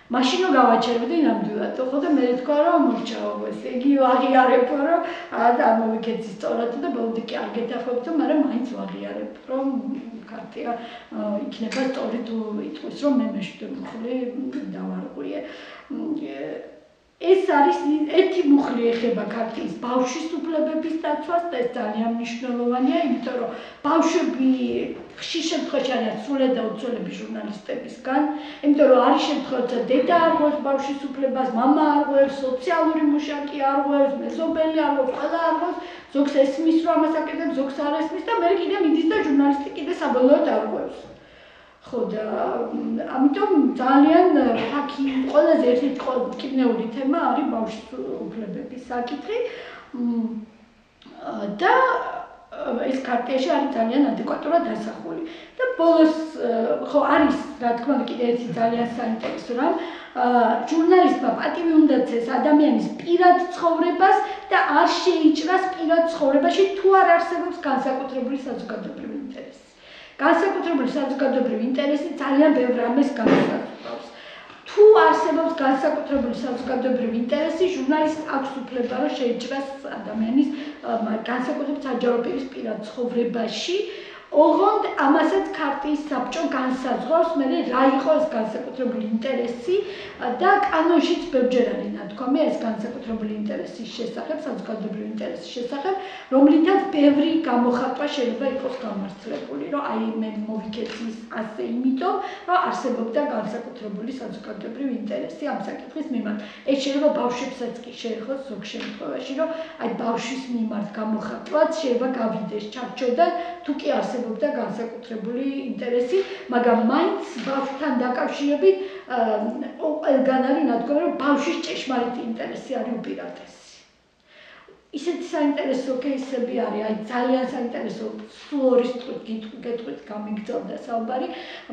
მაშინო გავაჩერებდი ნამდვილად, ხო და მე თქვა რომ მორჩაო ესე იგი ვაღიარებ რომ ამოვიქეცი სწორად და ბოლომდე კი არ გეთახმებთ, მაგრამ მაინც ვაღიარებ რომ კარტია იქნება სწორი თუ იტყვის რომ მე მეშვიდე მუხლი დავარღვიე. ეს არის ერთი მუხლი ეხება ქართლის ბავშვის უფლებების დაცვას და ეს ძალიან მნიშვნელოვანია, იმიტომ რომ ბავშვები ხშირ შემთხვევაში არიან სრულად დაუცველები ჟურნალისტებისგან, იმიტომ რომ არის შემთხვევაში დედა არღვევს ბავშვის უფლებას, მამა არღვევს, სოციალური მუშაკი არღვევს, მეზობელი არღვევს, ყველა არღვევს, ზოგს ესმის რომ ამას აკეთებს, ზოგს არ ესმის და მე კიდე მიდის და ჟურნალისტი კიდე საბოლოოდ არღვევს. ხო და ამიტომ ძალიან ყველაზე ერთ-ერთი კიბნეული თემა არის ბავშვის უფლებების საკითხი და ეს ქარტიაში არის ძალიან ადეკვატურად დასახული. და ბოლოს ხო არის რა თქმა უნდა კიდე ერთი ძალიან საინტერესო რამ ჟურნალისტმა პატივი უნდა წეს ადამიანის პირად ცხოვრებას და არ შეიჭრას პირად ცხოვრებაში თუ არ არსებობს განსაკუთრებული საზოგადოებრივი ინტერესი. განსაკუთრებული საზოგადოებრივი ინტერესი ძალიან ბევრ რამეს განსაზღვრავს. თუ არსებობს განსაკუთრებული საზოგადოებრივი ინტერესი, ჟურნალისტს აქვს უფლება რომ შეიჭრას ადამიანის განსაკუთრებული საჯარო პირის პირად ცხოვრებაში, ოღონდ ამასაც ქარტიის საბჭო განსაზღვრავს, მე რა იყო ეს განსაკუთრებული ინტერესი და კანონშიც ბევრჯერ არის ნათქვამი ეს განსაკუთრებული ინტერესის შესახებ, საზოგადოებრივი ინტერესის შესახებ, რომლითაც ბევრი გამოხატვა შეიძლება იყოს გამართლებული, რომ აი მე მოვიქეცი ასე იმიტომ, რომ არსებობდა განსაკუთრებული საზოგადოებრივი ინტერესი ამ საკითხის მიმართ. ეს შეიძლება ბავშვებსაც კი შეეხოს ზოგ შემთხვევაში, რომ აი ბავშვის მიმართ გამოხატვაც შეიძლება გავიდეს ჩარჩოდან, თუ კი არსებობდა განსაკუთრებული ინტერესი, მაგრამ მაინც ბავშვთან დაკავშირებით ყველგან არის ნათქვამი, რომ ბავშვის ჭეშმარიტი ინტერესი არის უპირატესი. ისეთი საინტერესო кейსები არის, აი ძალიან საინტერესო ფლორისტყვით გეტყვით გამიგრძელდა საუბარი.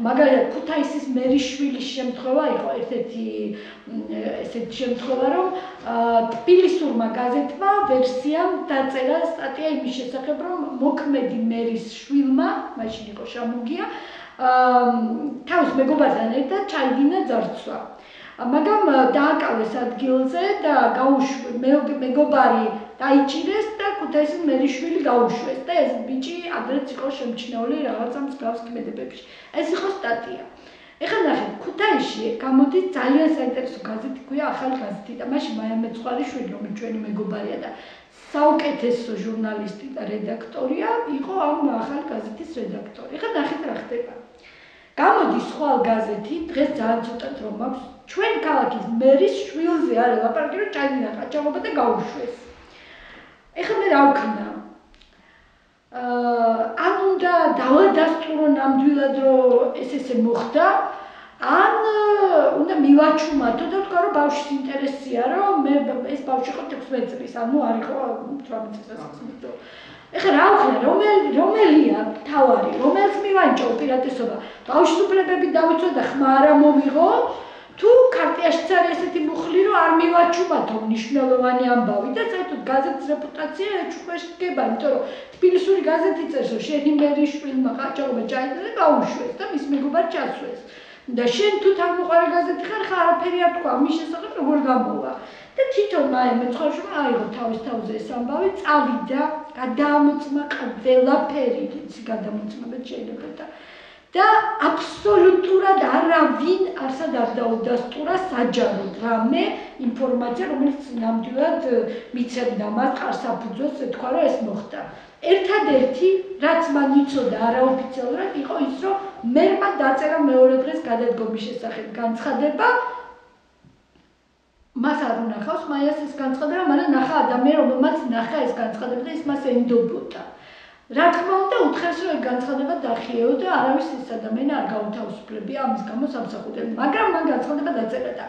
მაგალითად, ქუთაისის მერიშვილის შემთხვევა იყო ერთ-ერთი ესეთი შემთხვევა, რომ თბილისურმა გაზეთმა ვერსიამ დაწერა სტატია იმის შესახებ, რომ მოქმედი მერის შვილმა, მაშინ იყო შამუგია, თავის მეგობართან ერთად ჩაიდინა ძარცვა. მაგრამ დააკავეს ადგილზე და მეგობარი დაიჭირეს და ქუთაისის მერიშვილი გაუშვეს და ეს ბიჭი ადრეც იყო შემჩნეული რაღაცა მსგავს ქმედებებში. ეს იყო სტატია. ეხლა ნახეთ, ქუთაისში გამოდის ძალიან საინტერესო გაზეთი, ქვია ახალი გაზეთი და მაშინ მაია მეცხვარიშვილი, რომელიც ჩვენი მეგობარია და საუკეთესო ჟურნალისტი და რედაქტორია, იყო ამ ახალი გაზეთის რედაქტორი. ეხლა ნახეთ რა ხდება. გამოდის ხვალ გაზეთი, დღეს ძალიან ცოტად რომ აქვს, ჩვენ ქალაქის მერის შვილზე არის ლაპარაკი, რომ ჩაიდინა ყაჩაღობა და გაუშვეს. ეხლა მე რა ვქნა? ან უნდა დავადასტურო ნამდვილად, რომ ესე მოხდა, ან უნდა მივაჩუმათო და ვთქვა, რომ ბავშვის ინტერესია, რომ მე ეს ბავშვი იყო 16 წლის, ანუ არ იყო 18 წლის. ეხლა რა ვქნა, რომელია თავარი, რომელს მივანიჭო უპირატესობა, ბავშვის უფლებები დავიცვა და ხმა არ ამოვიღო, თუ ქარტიაშიც არის ესეთი მუხლი, რომ არ მივაჩუმათო მნიშვნელოვანი ამბავი და საერთოდ გაზეთის რეპუტაცია ეჭვქვეშ დგება, იმიტომ რომ თბილისური გაზეთი წერს, რომ შენი მერიშვილმა ყაჩაღობა ჩაიდინა და გაუშვეს და მის მეგობარ ჩასვეს. და შენ თუ თავმოყარე გაზეთი ხარ, ხა არაფერი არ თქვა მის შესახებ როგორ გამოვა. და თვითონ მაია მეცხვარიშვილმა აიღო თავის თავზე ეს ამბავი, წავიდა, გადაამოწმა ყველაფერი, იცი გადამოწმებად შეიძლება და აბსოლუტურად არავინ არსად არ დაუდასტურა საჯაროდ რამე ინფორმაცია, რომელიც ნამდვილად მიცემდა მას ყარსაფუძველს, ეთქვა, რომ ეს მოხდა. ერთადერთი, რაც მან იცოდა არაოფიციალურად, იყო ის, რომ მერმა დაწერა მეორე დღეს გადადგომის შესახებ განცხადება, მას არ უნახავს მაიას ეს განცხადება, მაგრამ ნახა ადამიანი, რომელმაც ნახა ეს განცხადება და ის მას ენდობოდა. რა თქმა უნდა, უთხეს რომ განცხადება დახიეო და არავის ეს ადამიანი არ გაუთავისუფლებია ამის გამო სამსახურიდან. მაგრამ მან განცხადება დაწერა და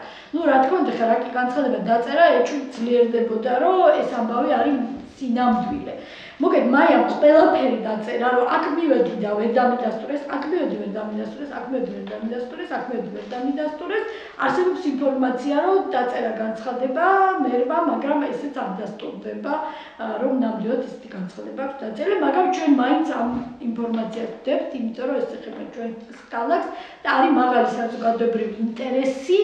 რა თქმა უნდა, ხა რა კი განცხადება დაწერა, ეჭვით ძლიერდებოდა, რომ ეს ამბავი არის სინამდვილე. მოგეთ მაიამ ყველაფერი დაწერა, რომ აქ მივედი და ვერ დამიდასტურეს, აქ მივედი ვერ დამიდასტურეს, აქ მივედი ვერ დამიდასტურეს, აქ მივედი ვერ დამიდასტურეს. არსებობს ინფორმაცია, რომ დაწერა განცხადება მერმა, მაგრამ ესეც არ დასტურდება, რომ ნამდვილად ისეთი განცხადება აქვს დაწერილი, მაგრამ ჩვენ მაინც ამ ინფორმაციას ვდებთ, იმიტომ რომ ეს ეხება ჩვენ ქალაქს და არის მაღალი საზოგადოებრივი ინტერესი,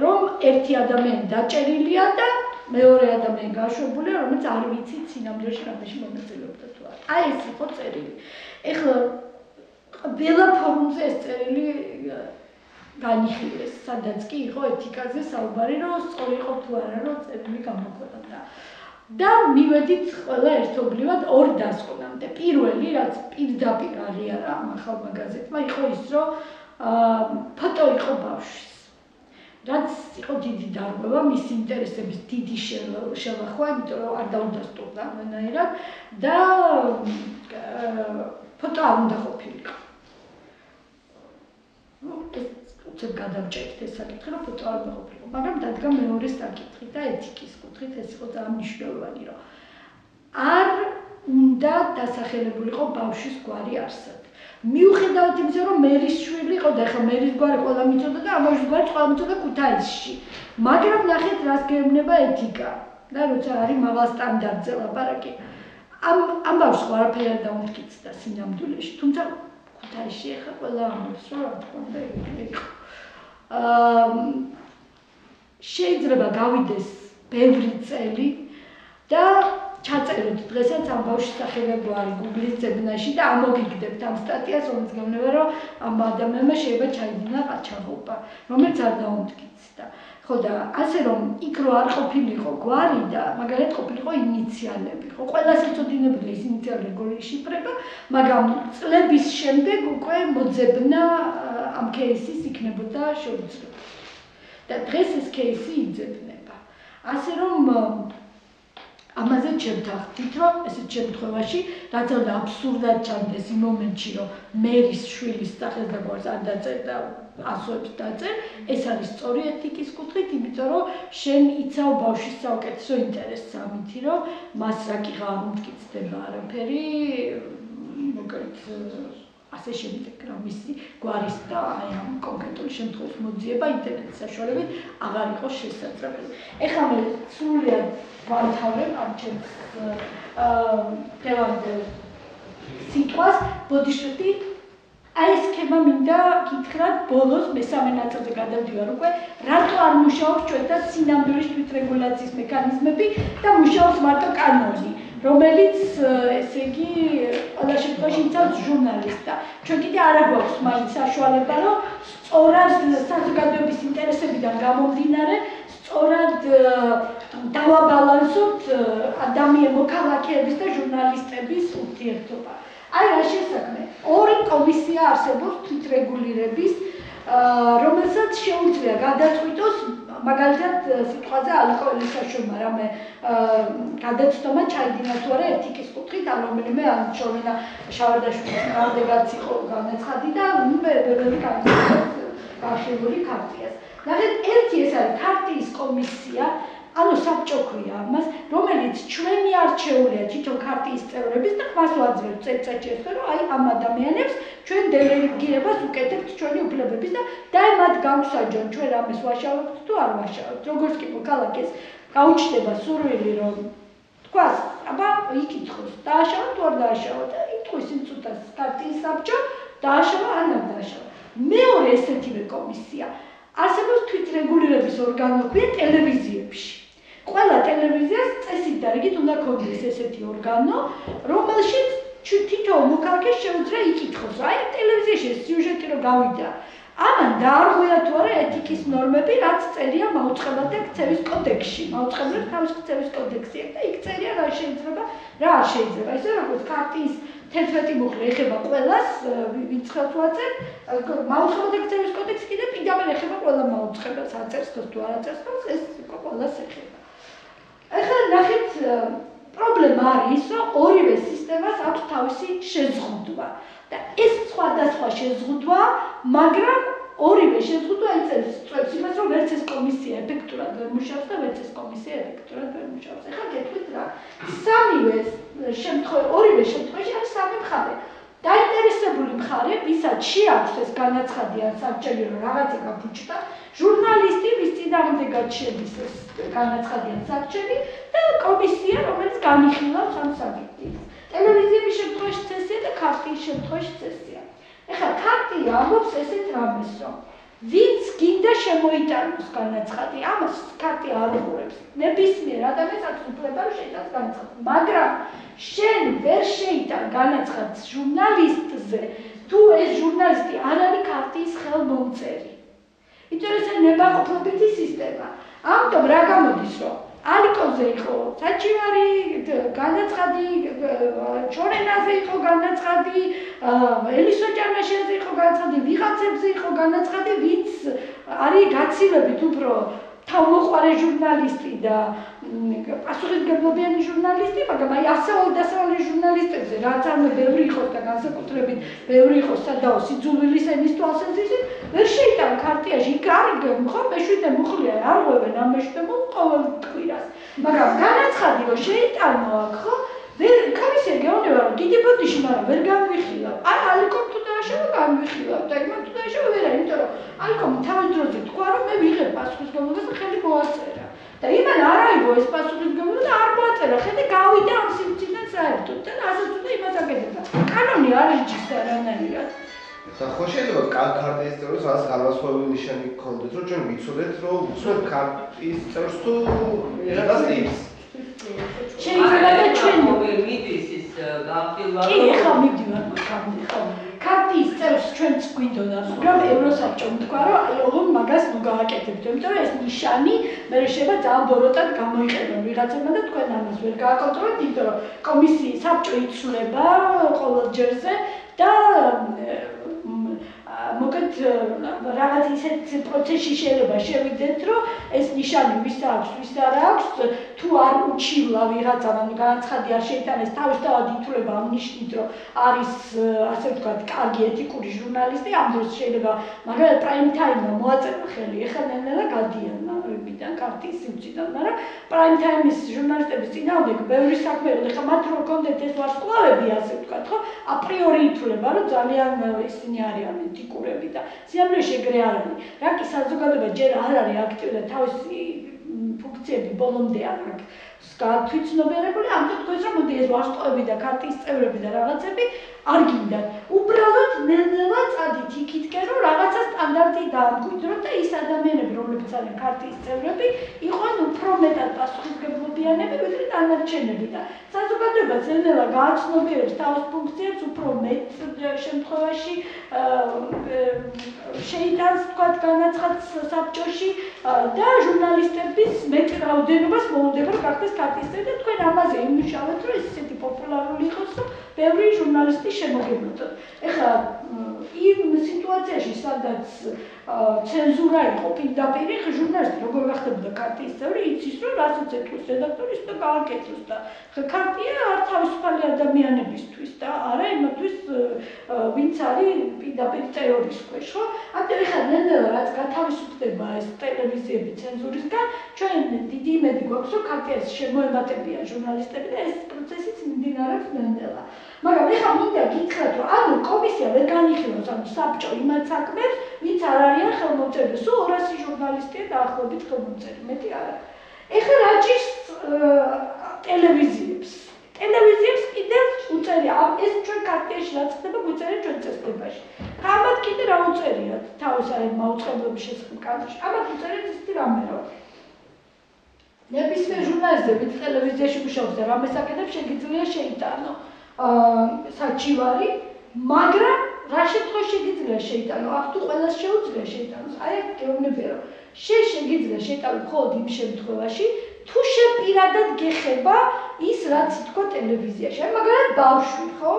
რომ ერთი ადამიანი დაჭერილია და მეორე ადამიანი გაშვებულია, რომელიც არ ვიცით სინამდვილეში რამეში მონაწილეობდა თუ არა. აი ეს იყო წერილი. ეხლა ყველა ფორუმზე ეს წერილი განიხილეს, სადაც კი იყო ეთიკაზე საუბარი, რომ სწორი იყო თუ არა, რომ წერილი გამოქვეყნდა. და მივედით ყველა ერთობლივად ორ დასკვნამდე. პირველი, რაც პირდაპირ აღიარა ამ ახალმა გაზეთმა, იყო ის, რომ ფოტო იყო ბავშვის. რაც იყო დიდი დარღვევა, მის ინტერესების დიდი შევახვა, იმიტომ რომ არ დაუდასტურდა ამანაირად და ფოტო არ უნდა ყოფილიყო. ეს უცებ გადავჭერთ ეს საკითხი, რომ ფოტო არ უნდა ყოფილიყო, მაგრამ დადგა მეორე საკითხი და ეთიკის კუთხით ეს იყო ძალიან მნიშვნელოვანი, რომ არ უნდა დასახელებულიყო ბავშვის გვარი არსად. მიუხედავად იმისა, რომ მერის შვილი იყო და ეხლა მერის გვარი ყველა მიწოდა და ამავე გვარი ყველა მიწოდა ქუთაისში. მაგრამ ნახეთ, რას გეუბნება ეთიკა და როცა არის მაღალ სტანდარტზე ლაპარაკი. ამ ბავშვს ყველაფერი არ დაუმტკიცდა სინამდვილეში, თუმცა ქუთაისში ეხლა ყველა ამბობს, რომ რა თქმა უნდა იყო. შეიძლება გავიდეს ბევრი წელი და ჩაწეროთ დღესაც ამ ბავშვის სახელები არის Google-ის ძებნაში და ამოგიგდებთ ამ სტატიას, რომელიც გეუბნება, რომ ამ ადამიანმა შეიძლება ჩაიდინა ყაჩაღობა, რომელიც არ დაუმტკიცდა. ხო და ასე რომ იქ რო არ ყოფილიყო გვარი და მაგალითად ყოფილიყო ინიციალები, ხო ყველას ეწოდინებოდა ის ინიციალები როგორ იშიფრება, მაგრამ წლების შემდეგ უკვე მოძებნა ამ кейსის იქნებოდა შეუძლებელი. და დღეს ეს кейსი იძებნება. ასე რომ ამაზე შევთანხმდით, რომ ესეთ შემთხვევაში, რაც უნდა აბსურდად ჩანდეს იმ მომენტში, რომ მერის შვილის სახელს და გვარს არ დაწერდა, ასოებს დაწერ, ეს არის სწორი ეთიკის კუთხით, იმიტომ რომ შენ იცავ ბავშვის საუკეთესო ინტერესს ამითი, რომ მას რა კი არ უმტკიცდება არაფერი, მოკლედ ასე შემდეგ, რომ მისი გვარის და აი ამ კონკრეტული შემთხვევის მოძიება ინტერნეტის საშუალებით აღარ იყოს შესაძლებელი. ეხლა მე სრულიად ვამთავრებ ამ ჩემს დღევანდელ სიტყვას, ბოდიშვილი აი ეს სქემა მინდა გითხრათ ბოლოს მესამე ნაწილზე გადავდივარ უკვე, რატო არ მუშაობს ჩვენთან სინამდვილის თვითრეგულაციის მექანიზმები და მუშაობს მარტო კანონი, რომელიც ესე იგი ყველა შემთხვევაში იცავს ჟურნალისტს და ჩვენ კიდე არ გვაქვს მაინც საშუალება, რომ სწორად საზოგადოების ინტერესებიდან გამომდინარე, სწორად დავაბალანსოთ მოქალაქეების და ჟურნალისტების ურთიერთობა. აი რა შესაძლოა. ორი კომისია არსებობს თვითრეგულირების, რომელსაც შეუძლია გადაწყვიტოს მაგალითად სიტყვაზე ალკოჰოლის საშუალება, რამე გადაცნობა ჩაიდინა თუ არა ეთიკის კუთხით, ან რომელიმე ანჩოვინა შავარდაშვილის გარდეგაც იყო განაცხადი და ბევრი გარშემული ქარტიას. ნახეთ, ერთი ეს არის ქარტიის კომისია, ანუ საბჭო ქვია ამას, რომელიც ჩვენი არჩეულია თვითონ ქარტიის წევრების და მას ვაძლევთ წელიწადში ეს, რომ აი ამ ადამიანებს ჩვენ დელეგირებას უკეთებთ ჩვენი უფლებების და აი მათ გამოსაჯონ ჩვენ ამას ვაშავებთ თუ არ ვაშავებთ. როგორც კი მოქალაქეს გაუჩნდება სურვილი, რომ თქვას, აბა იკითხოს, დააშავა თუ არ დააშავა და იტყვის იმ წუთას ქარტიის საბჭო, დააშავა ან არ დააშავა. მეორე ესეთივე კომისია არსებობს თვითრეგულირების ორგანო ქვია ტელევიზიებში. ყველა ტელევიზიას წესით და რიგით უნდა ქონდეს ესეთი ორგანო, რომელშიც თითოეულ მოქალაქეს შეუძლია იკითხოს, აი ტელევიზიაში სიუჟეტი რო გავიდა, ამან დაარღვია თუ არა ეთიკის ნორმები, რაც წერია მაუწყებლთა ქცევის კოდექსში. მაუწყებლებს თავის ქცევის კოდექსი აქვს და იქ წერია რა შეიძლება, რა არ შეიძლება. ესე როგორც ქარტიის 11 მუხლი ეხება ყველას, ვინც ხელს უაწერს, მაუწყებლთა ქცევის კოდექსი კიდე პირდაპირ ეხება ყველა მაუწყებელს, აწერს თუ არ აწერს, ეს ყველას ეხება. ეხლა ნახეთ პრობლემა არის, რომ ორივე სისტემას აქვს თავისი შეზღუდვა და ეს სხვადასხვა შეზღუდვა, მაგრამ ორივე შეზღუდვა იწევს იმას, რომ ვერც ეს კომისია ეფექტურად ვერ მუშაობს და ვერც ეს კომისია ეფექტურად ვერ მუშაობს. ეხლა გეტყვით რა. ორივე შემთხვევაში არის სამი მხარე. დაინტერესებული მხარე, ვისაც შეაქვს ეს განაცხადი ან საბჭოები, რომ რაღაცა გაფუჭდა, ჟურნალისტი, ვის წინააღმდეგაც შედის ეს განაცხადი ან საბჭოები და კომისია, რომელიც განიხილავს ამ საკითხს. ტელევიზიის შემთხვევაში წესია და ქართლის შემთხვევაში წესია. ეხლა ქართლი ამბობს ესეთ რამეს, რომ ვინც გინდა შემოიტანოს განაცხადი, ამას ქართლი არ უყურებს. ნებისმიერ ადამიანს აქვს უფლება რომ შეიტანოს განაცხადი, მაგრამ შენ ვერ შეიტან განაცხადს ჟურნალისტზე, თუ ეს ჟურნალისტი არ არის ქართლის ხელმომწერი. იმიტომ რომ ეს ნებაყოფლობითი სისტემა. ამიტომ რა გამოდის, რომ ალიკოზე იყო საჩივარი განაცხადი, ჩორენაზე იყო განაცხადი, ელისო ჭანაშიაზე იყო განაცხადი, ვიღაცებზე იყო განაცხადი, ვინც არის გაცილებით უფრო თავმოყვარე ჟურნალისტი და პასუხისმგებლობიანი ჟურნალისტი, მაგრამ აი ასეულ-დასეული ჟურნალისტებზე, რაც არ ბევრი იყოს და განსაკუთრებით ბევრი იყოს სადაო სიძულვილის ენის თვალსაზრისით, ვერ შეიტან ქართიაში, იქ არის ხო მეშვიდე მუხლია, არ ღვევენ ამ მეშვიდე მუხლს ყოველ კვირას. მაგრამ განაცხადი რომ შეიტანო აქ, ხო? კომისია გეუბნება რომ დიდი ბოდიში, მაგრამ ვერ განვიხილავ. აი ალიკომ თუ დააშავა განვიხილავ და იმან თუ დააშავა ვერა, იმიტომ რომ ალიკომ თავის დროზე თქვა რომ მე ვიღებ პასუხისმგებლობას და ხელი მოაწერა. და იმან არ აიღო ეს პასუხისმგებლობა და არ მოაწერა, ხედე გავიდა ამ სივრციდან საერთოდ და ასეც უნდა იმას აკეთებდა. კანონი არ იჭირს არანაირად. და ხო შეიძლება ქარტიის წევრს რაღაც განსხვავებული ნიშანი გქონდეთ, რომ ჩვენ ვიცოდეთ, რომ უცებ ქარტიის წევრს თუ რაღაც ის. შეიძლება და ჩვენ მიდის ის გაფილვა. კი, ეხლა მივდივარ მაგამდე, ხო. ქარტიის წევრს ჩვენც გვინდოდა, მაგრამ ევროსაბჭომ თქვა, რომ აი ოღონ მაგას ნუ გააკეთებთ, იმიტომ რომ ეს ნიშანი მე შეიძლება ძალიან ბოროტად გამოიყენონ ვიღაცებმა და თქვენ ამას ვერ გააკონტროლებთ, იმიტომ რომ კომისიის საბჭო იცვლება ყოველ ჯერზე და მოგეთ რაღაც ისეთ პროცესში შეიძლება შევიდეთ, რომ ეს ნიშანი ვის აქვს, ვის არ აქვს, თუ არ უჩივლა ვიღაცა, ანუ განაცხადი არ შეიტანეს, თავისთავად ითვლება ამ ნიშნით, რომ არის ასე ვთქვათ, კარგი ეთიკური ჟურნალისტი, ამ დროს შეიძლება მაგალითად პრაიმ თაიმმა მოაწერა ხელი, ეხლა ნელ-ნელა გადიან ამებიდან, ქართლის სივრციდან, მაგრამ პრაიმ თაიმის ჟურნალისტების წინააღმდეგ ბევრი საქმე იყო, ეხლა მათ რო ჰქონდეთ ეს ვარსკვლავები, ასე ვთქვათ, ხო, აპრიორი ითვლება, რომ ძალიან ისინი არიან ეთიკურები და სიამოვნებაში ეგრე არ არის. რა კი საზოგადოება ჯერ არ არის აქტიური და თავისი ფუნქციები ბოლომდე არ აქვს თვითცნობიერებული, ამიტომ თქვენს რომ მოდი ეს ვარსკვლავები და ქართლის წევრები და რაღაცები არ გინდათ. უბრალოდ ნელ-ნელა წადით იქითკენ, რომ რაღაცა სტანდარტი დაამკვიდროთ და ის ადამიანები, რომლებიც არიან ქართლის წევრები, იყვნენ უფრო მეტად პასუხისმგებლობიანები, ვიდრე დანარჩენები და საზოგადოებას ნელ-ნელა გააცნობიერებს თავის ფუნქციებს უფრო მეტ შემთხვევაში შეიტანს თქვათ განაცხადს საბჭოში და ჟურნალისტების მეტ რაოდენობას მოუნდება რომ გახდეს ქართლის წევრი და თქვენ ამაზე იმუშავეთ, რომ ეს ისეთი პოპულარული იყოს, რომ ბევრი ჟურნალისტი შემოგევლოდოთ. ეხლა იმ სიტუაციაში, სადაც ცენზურა იყო პირდაპირ, ჟურნალისტი როგორ გახდებოდა ქართლის წევრი, იცის რომ რასაც ეთქვის რედაქტორი, ის უნდა გააკეთოს და ქართლია არ თავისუფალი ადამიანებისთვის და არა იმათთვის, ვინც არის პირდაპირ ტერორის ქვეშ, ხო? ამიტომ ეხლა ნელ-ნელა რაც გათავისუფლდება ეს ტელევიზიები ცენზურისგან, ჩვენ დიდი იმედი გვაქვს, რომ ქართლს შემოემატებიან ჟურნალისტები და ეს პროცესიც მიმდინარეობს ნელ-ნელა. მაგრამ ეხლა მინდა გითხრათ, რომ ანუ კომისია ვერ განიხილავს, ანუ საბჭო იმათ საქმებს, ვინც არ არიან ხელმომწერი, სულ 200 ჟურნალისტია დაახლოებით ხელმომწერი, მეტი არა. ეხლა რა ჭირს ტელევიზიებს? ტელევიზიებს კიდევ უწერია, ეს ჩვენ ქართლიაში რაც ხდება, გვიწერია ჩვენ წესდებაში. ამათ კიდე რა უწერიათ თავის არის მაუწყებლობის შესახებ კანონში. ამათ უწერიათ ისეთი რამე, რომ ნებისმიერ ჟურნალისტზე, ვინც ტელევიზიაში მუშაობს და რამეს აკეთებს, შეგიძლია შეიტანო საჩივარი, მაგრამ რა შემთხვევაში შეგიძლია შეიტანო? აქ თუ ყველას შეუძლია შეიტანოს. აი აქ გეუბნებია, რომ შეგიძლია შეიტანო მხოლოდ იმ შემთხვევაში, თუ პირადად გეხება ის, რაც ითქვა ტელევიზიაში. აი მაგალითად ბავშვი, ხო?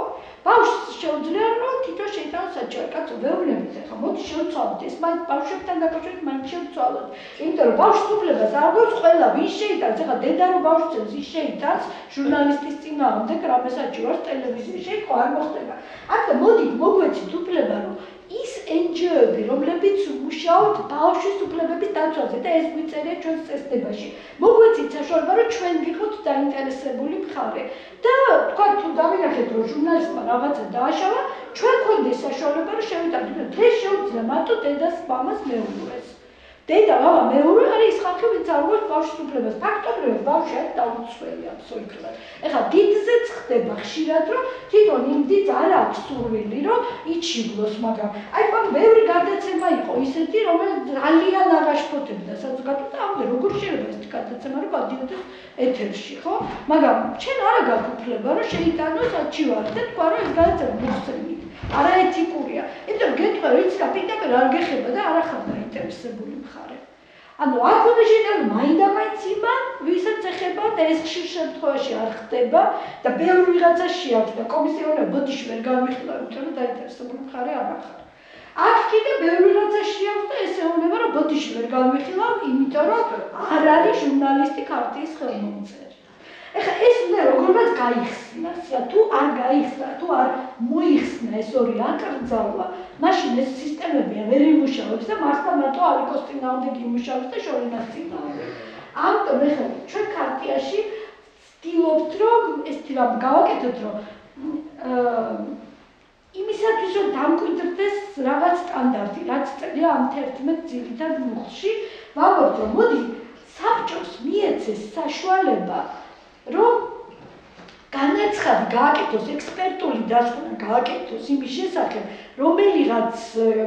ბავშვს შეუძლია რომ თვითონ შეიტანოს საჭირო კაცო ვეუბნებით ახლა მოდი შევცვალოთ ეს მაინც ბავშვებთან დაკავშირებით მაინც შევცვალოთ იმიტომ რომ ბავშვს უფლებას არ გვაქვს ყველა ვის შეიტანს ახლა დედა რომ ბავშვს ის შეიტანს ჟურნალისტის წინააღმდეგ რამე საჭიროა ტელევიზიაში ხო არ მოხდება აქ მოდი მოგვეცით უფლება რომ ის NGO-ები, რომლებიც მუშაობთ ბავშვის უფლებების დაცვაზე და ეს გვიწერია ჩვენს წესდებაში. მოგვეცით საშუალება, რომ ჩვენ ვიყოთ დაინტერესებული მხარე და თქვა თუ დავინახეთ, რომ ჟურნალისტმა რაღაცა დააშალა, ჩვენ გვქონდეს საშუალება, რომ შევიტანოთ. დღეს შეუძლია მარტო დედას, მამას მეუღლეს. დედა, მამა, მეუღლე არის ის ხალხი, ვინც არ გვაქვს ბავშვის უფლებას. ფაქტობრივად ბავშვი არის დაუცველი აბსოლუტურად. ეხლა დიდზეც ხდება ხშირად, რომ თვითონ იმ დიდს არ აქვს სურვილი, რომ იჩივლოს, მაგრამ აი მაგ ბევრი გადაცემა იყო ისეთი, რომელიც ძალიან აღაშფოთებდა საზოგადოებას და ამბე როგორ შეიძლება ეს გადაცემა რომ გადიოდეს ეთერში, ხო? მაგრამ ჩვენ არ აქვს უფლება, რომ შეიტანოს არჩივარი და თქვა, რომ ეს გადაცემა მოსწრებით. არაეთიკურია. იმიტომ რომ გეტყვი, ვიცი რა, პირდაპირ არ გეხება და არ ახარ დაინტერესებული მხარე. ანუ აქ უნდა შეიტანოს მაინდა-მაინც იმან, ვისაც ეხება და ეს ხშირ შემთხვევაში არ ხდება და ბევრი ვიღაცა შეაქვს და კომისიონერია ბოდიში ვერ განვიხილავ, იმიტომ რომ დაინტერესებული მხარე არ ახარ. აქ კიდე ბევრი ვიღაცა შეაქვს და ეს ეუბნება, რომ ბოდიში ვერ განვიხილავ, იმიტომ რომ არ არის ჟურნალისტი ქართიის ხელმომწერი. ეხლა ეს უნდა როგორღაც გაიხსნას, თუ არ გაიხსნა, თუ არ მოიხსნა ეს ორი აკრძალვა, მაშინ ეს სისტემები ვერ იმუშავებს და მართლა ალიკოს წინააღმდეგ იმუშავებს და შორინას წინააღმდეგ. ამიტომ ეხლა ჩვენ ქართიაში ვცდილობთ, რომ ეს რამ გავაკეთოთ, რომ იმისათვის რომ დამკვიდრდეს რაღაც სტანდარტი, რაც წერია ამ 11 ძირითად მუხლში, ვამბობთ, რომ მოდი საბჭოს მიეცეს საშუალება რომ განაცხადი გააკეთოს ექსპერტული დასკვნა გააკეთოს იმის შესახებ რომელიღაც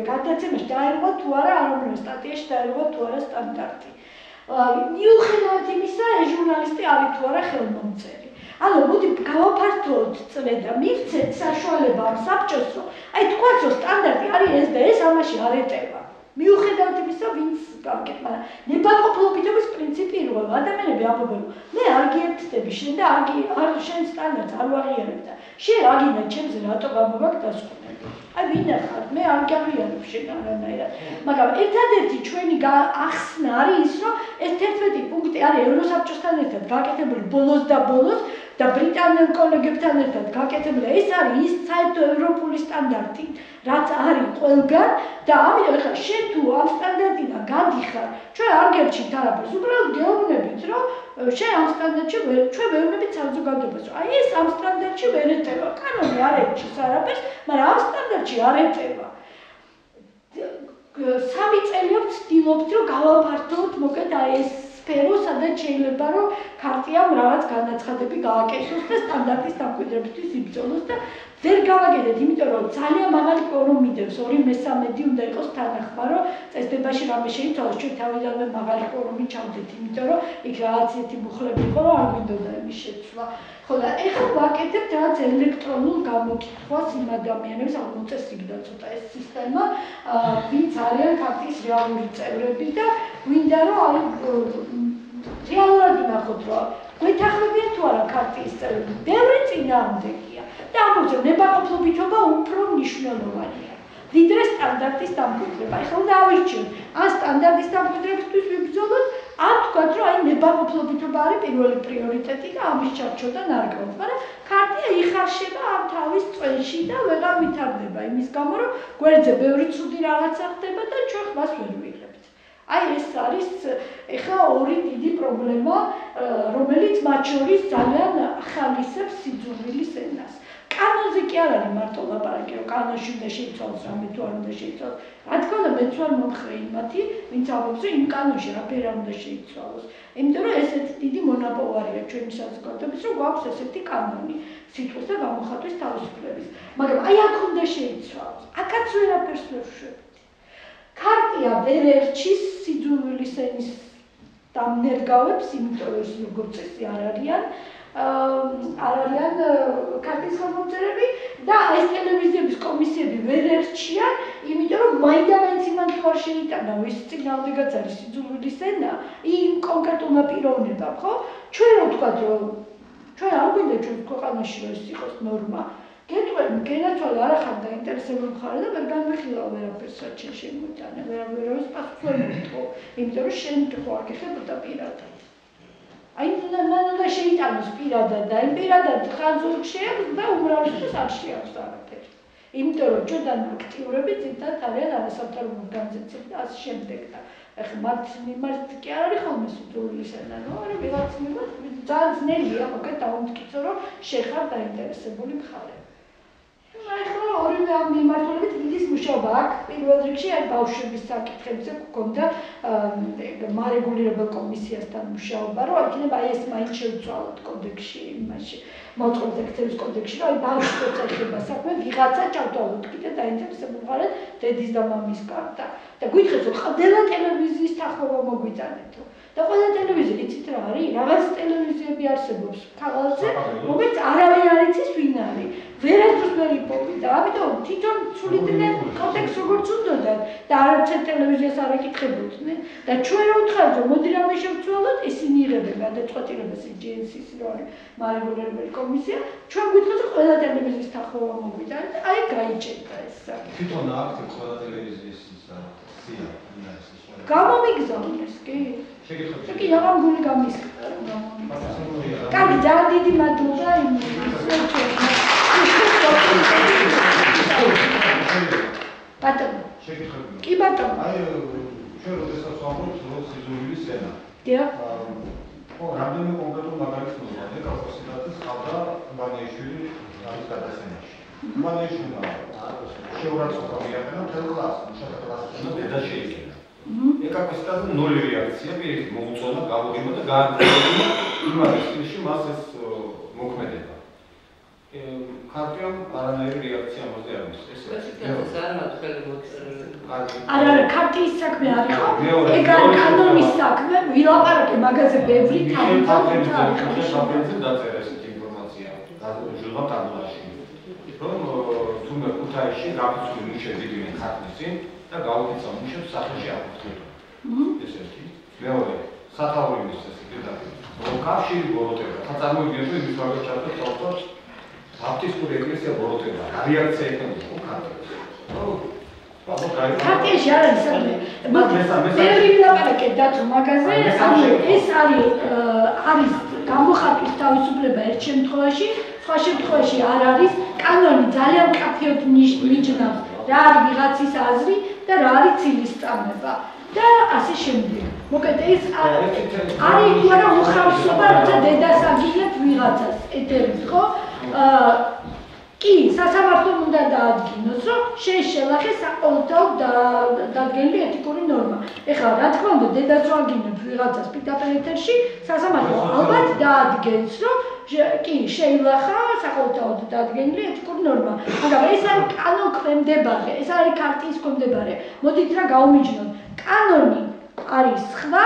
გადაცემაში დაერღვა თუ არა არამედ სტატიაში დაერღვა თუ არა სტანდარტი მიუხედავად იმისა ეს ჟურნალისტი არის თუ არა ხელმომწერი ანუ მოდი გავაფართოვოთ წრე და მივცეთ საშუალება ამ საბჭოს რომ აი თქვათ რომ სტანდარტი არის ეს და ეს ამაში არ ეტევა მიუხედავად იმისა ვინც გაკეთდა ნებაყოფლობითობის პრინციპი ირღვევა ადამიანები ამბობენ მე არ გიერთდები შენ და არ შენ სტანდარტს არ ვაღიარებ და შენ აგინა ჩემზე რატო გამოგაკ დასკვნები აი ვინ ახარ მე არ გავიარებ შენ არანაირად მაგრამ ერთადერთი ჩვენი ახსნა არის ის რომ ეს 11 პუნქტი არის ევროსაბჭოსთან ერთად გაკეთებული ბოლოს და ბრიტანელ კოლეგებთან ერთად გაკეთებული ეს არის ის საერთო ევროპული სტანდარტი რაც არის ყველგან და ამიტომ ახლა შენ თუ ამ სტანდარტიდან გადიხარ ჩვენ არ გერჩით არაფერს უბრალოდ გეუბნებით რომ შენ ამ სტანდარტში ჩვენ ვეუბნებით საზოგადოებას რომ აი ეს ამ სტანდარტში ვერ ეტევა კანონი არ ერჩის არაფერს მაგრამ ამ სტანდარტში არ ეტევა 3 წელი ვცდილობთ რომ გავაფართოვოთ მოკლედ აი ეს სფერო სადაც შეიძლება რომ ქართიამ რაღაც განაცხადები გააკეთოს და სტანდარტის დამკვიდრებისთვის იბრძოლოს და ვერ გავაკეთეთ, იმიტომ რომ ძალიან მაღალი კვორუმი მიდევს 2/3 უნდა იყოს თანახმა, რომ წესდებაში რამე შეიცვალოს, ჩვენ თავიდანვე მაღალი კვორუმი ჩავდეთ, იმიტომ რომ იქ რაღაც ერთი მუხლები იყო, რომ არ გვინდოდა იმის შეცვლა. ხო და ეხლა ვაკეთებთ რაღაც ელექტრონულ გამოკითხვას იმ ადამიანებს, ანუ მოწესრიგდა ცოტა ეს სისტემა, ვინც არიან ქართიის რეალური წევრები და გვინდა რომ აი რეალურად ვნახოთ, რომ გვეთანხმებიან თუ არა ქართიის წევრები, ბევრი წინააღმდეგია. და ამბობს რომ ნებაყოფლობითობა უფრო მნიშვნელოვანია ვიდრე სტანდარტის დამკვიდრება. ეხლა უნდა ავირჩიოთ ან სტანდარტის დამკვიდრებისთვის ვიბრძოლოთ, ან თქვათ რომ აი ნებაყოფლობითობა არის პირველი პრიორიტეტი და ამის ჩარჩოდან არ გავთ. მაგრამ ქართია იხარშება ამ თავის წვენში და ვეღარ ვითარდება იმის გამო რომ გვერდზე ბევრი ცუდი რაღაცა ხდება და ჩვენ ხმას ვერ ვიღებთ. აი ეს არის ეხლა ორი დიდი პრობლემა, რომელიც მათ შორის ძალიან ახალისებს სიძულვილის ენას. კანონზე კი არ არის მარტო ლაპარაკი, რომ კანონში უნდა შეიცვალოს რამე თუ არ უნდა შეიცვალოს. რა თქმა უნდა, მეც ვარ მომხრე იმათი, ვინც ამბობს, რომ იმ კანონში რაფერი არ უნდა შეიცვალოს. იმიტომ რომ ესეთი დიდი მონაპოვარია ჩვენი საზოგადოების, რომ გვაქვს ესეთი კანონი სიტყვის და გამოხატვის თავისუფლების. მაგრამ აი აქ უნდა შეიცვალოს. აქაც ვერაფერს ვერ ვშვებთ. ქარტია ვერ ერჩის სიძულვილის ენის დამნერგავებს, იმიტომ რომ ეს როგორც წესი არ არიან ქართის ხელმომწერები და ეს ტელევიზიების კომისიები ვერ ერჩიან, იმიტომ რომ მაინდა-მაინც იმან თუ არ შეიტანა ის წინააღმდეგაც არის სიძულვილის ენა იმ კონკრეტულმა პიროვნებამ, ხო? ჩვენ რო ვთქვათ, რომ ჩვენ არ გვინდა ჩვენს ქვეყანაში რომ ეს იყოს ნორმა. გეტყვი ვიყავ გენაცვალე არ ახარ დაინტერესებული მხარე და ვერ განვიხილავ ვერაფერს რაც შენ შემოიტანე, ვერავის პასუხს ვერ მოვთხოვ, იმიტომ რომ შენ ხო აკეთებოდა პირადად. აი უნდა შეიტანოს პირადად და იმ პირადად ხანძურში შეაქვს და უმრავლესობას არ შეაქვს არაფერი. იმიტომ რომ ჩვენთან აქტიურები ძირითადად არიან არასამთავრობო ორგანიზაციები და ასე შემდეგ და ეხლა მათ მიმართ კი არ არის ხოლმე სულ ისენა, ნუ არა ვიღაც მიმართ ძალიან ძნელია მოკეთ დაუმტკიცო რომ შეხარ დაინტერესებული მხარე. ეხლა ორივე ამ მიმართულებით დიდი მუშაობა აქვს. პირველ რიგში აი ბავშვების საკითხებზე გქონდა მარეგულირებელ კომისიასთან მუშაობა, რომ იქნება აი ეს მაინც შევცვალოთ კოდექსში, იმაში მოწყობის ექცევის კოდექსში, რომ აი ბავშვს როცა ეხება საქმე, ვიღაცა ჩავთვალოთ კიდე დაინტერესებული მხარე დედის და მამის კარდა. და გითხრათ რომ ყველა ტელევიზიის თანხმობა მოგვიტანეთო. და ყველა ტელევიზია იცით რა არის? რაღაც ტელევიზიები არსებობს քաղաքზე, რომელიც არავინ არ იცის ვინ არის. ვერასდროს ვერ იპოვი და ამიტომ თვითონ ცულიდნენ კოდექსს როგორც უნდათ და არცერთ ტელევიზიას არ აკითხებოდნენ და ჩვენ რა ვთქვათ რომ მოდი რამე შევცვალოთ, ისინი იღებენ გადაწყვეტილებას GNC-ს რო არის მარეგულირებელი კომისია, ჩვენ გვითხოთ რომ ყველა ტელევიზიის თანხმობა მოგვიტანეთ, აი გაიჭერდა ეს საკითხი. თვითონ აქ ყველა ტელევიზიის სია გამომიგზავნეს კი? შეკითხები. კი, აღარ გული გამისკდა. კარგი, ძალიან დიდი მადლობა იმ ბატონო. შეკითხები. კი ბატონო. აი ჩვენ როდესაც ვამბობთ რომ სიზურილის ენა. დიახ. ხო, რამდენი კონკრეტულ მაგალითს მოვიწყე, კავკასიათის ხალხა ბანიაშვილი არის გადასენაში. ბანიაშვილმა შეურაცხყოფა მიაყენა მთელ კლასს, მუშათა კლასს და დედა შეიძინა. ეკაკოსიტად ნული რეაქცია პირიქით მოუწონა, გავუღიმა და გააგრძელებინა იმავე სტილში მას ეს მოქმედება. ქარტიამ არანაირი რეაქცია ამაზე არ მისცეს. არა, ქარტიის საქმე არ იყო. ეგ არის კანონის საქმე, ვილაპარაკე მაგაზე ბევრი თავი დაწერა ესეთი ინფორმაცია ჟურნალ ტაბლაში. რომ თუნდაც ქუთაისში გაფიცული მუშები იდნენ ქართლისი და გაუკეცა მუშებს სახეში აკუთვნილ. ეს ერთი. მეორე, სათაური მისცეს და კავშირი ბოროტება. ხა წარმოვიდგინეთ რომ იმის მაგალითად ჩართოს თავად ბაპტისტური ეკლესია ბოროტება. რეაქცია იქნება ქართლში. ქართიაში არ არის საქმე. ბევრი ვილაპარაკე დათო მაგაზე, ანუ ეს არის გამოხატვის თავისუფლება ერთ შემთხვევაში, სხვა შემთხვევაში არ არის. კანონი ძალიან მკაფიოდ ნიშნავს რა არის ვიღაცის აზრი და რა არის ცილისწამება და ასე შემდეგ. მოკეთ ეს არის უარა უხავსობა, როცა დედას აგინებ ვიღაცას ეთერით, ხო? კი, სასამართლომ უნდა დაადგინოს, რომ შენ შელახე საყოველთაოდ დადგენილი ეთიკური ნორმა. ეხლა რა თქმა უნდა, დედას რო აგინებ ვიღაცას პირდაპირ ეთერში, სასამართლო ალბათ დაადგენს, რომ კი, შეილახა საყოველთაოდ დადგენილი ეთიკური ნორმა. მაგრამ ეს არის კანონქვემდებარე, ეს არის ქარტიის ქვემდებარე. მოდით რა გავუმიჯნოთ. კანონი არის სხვა,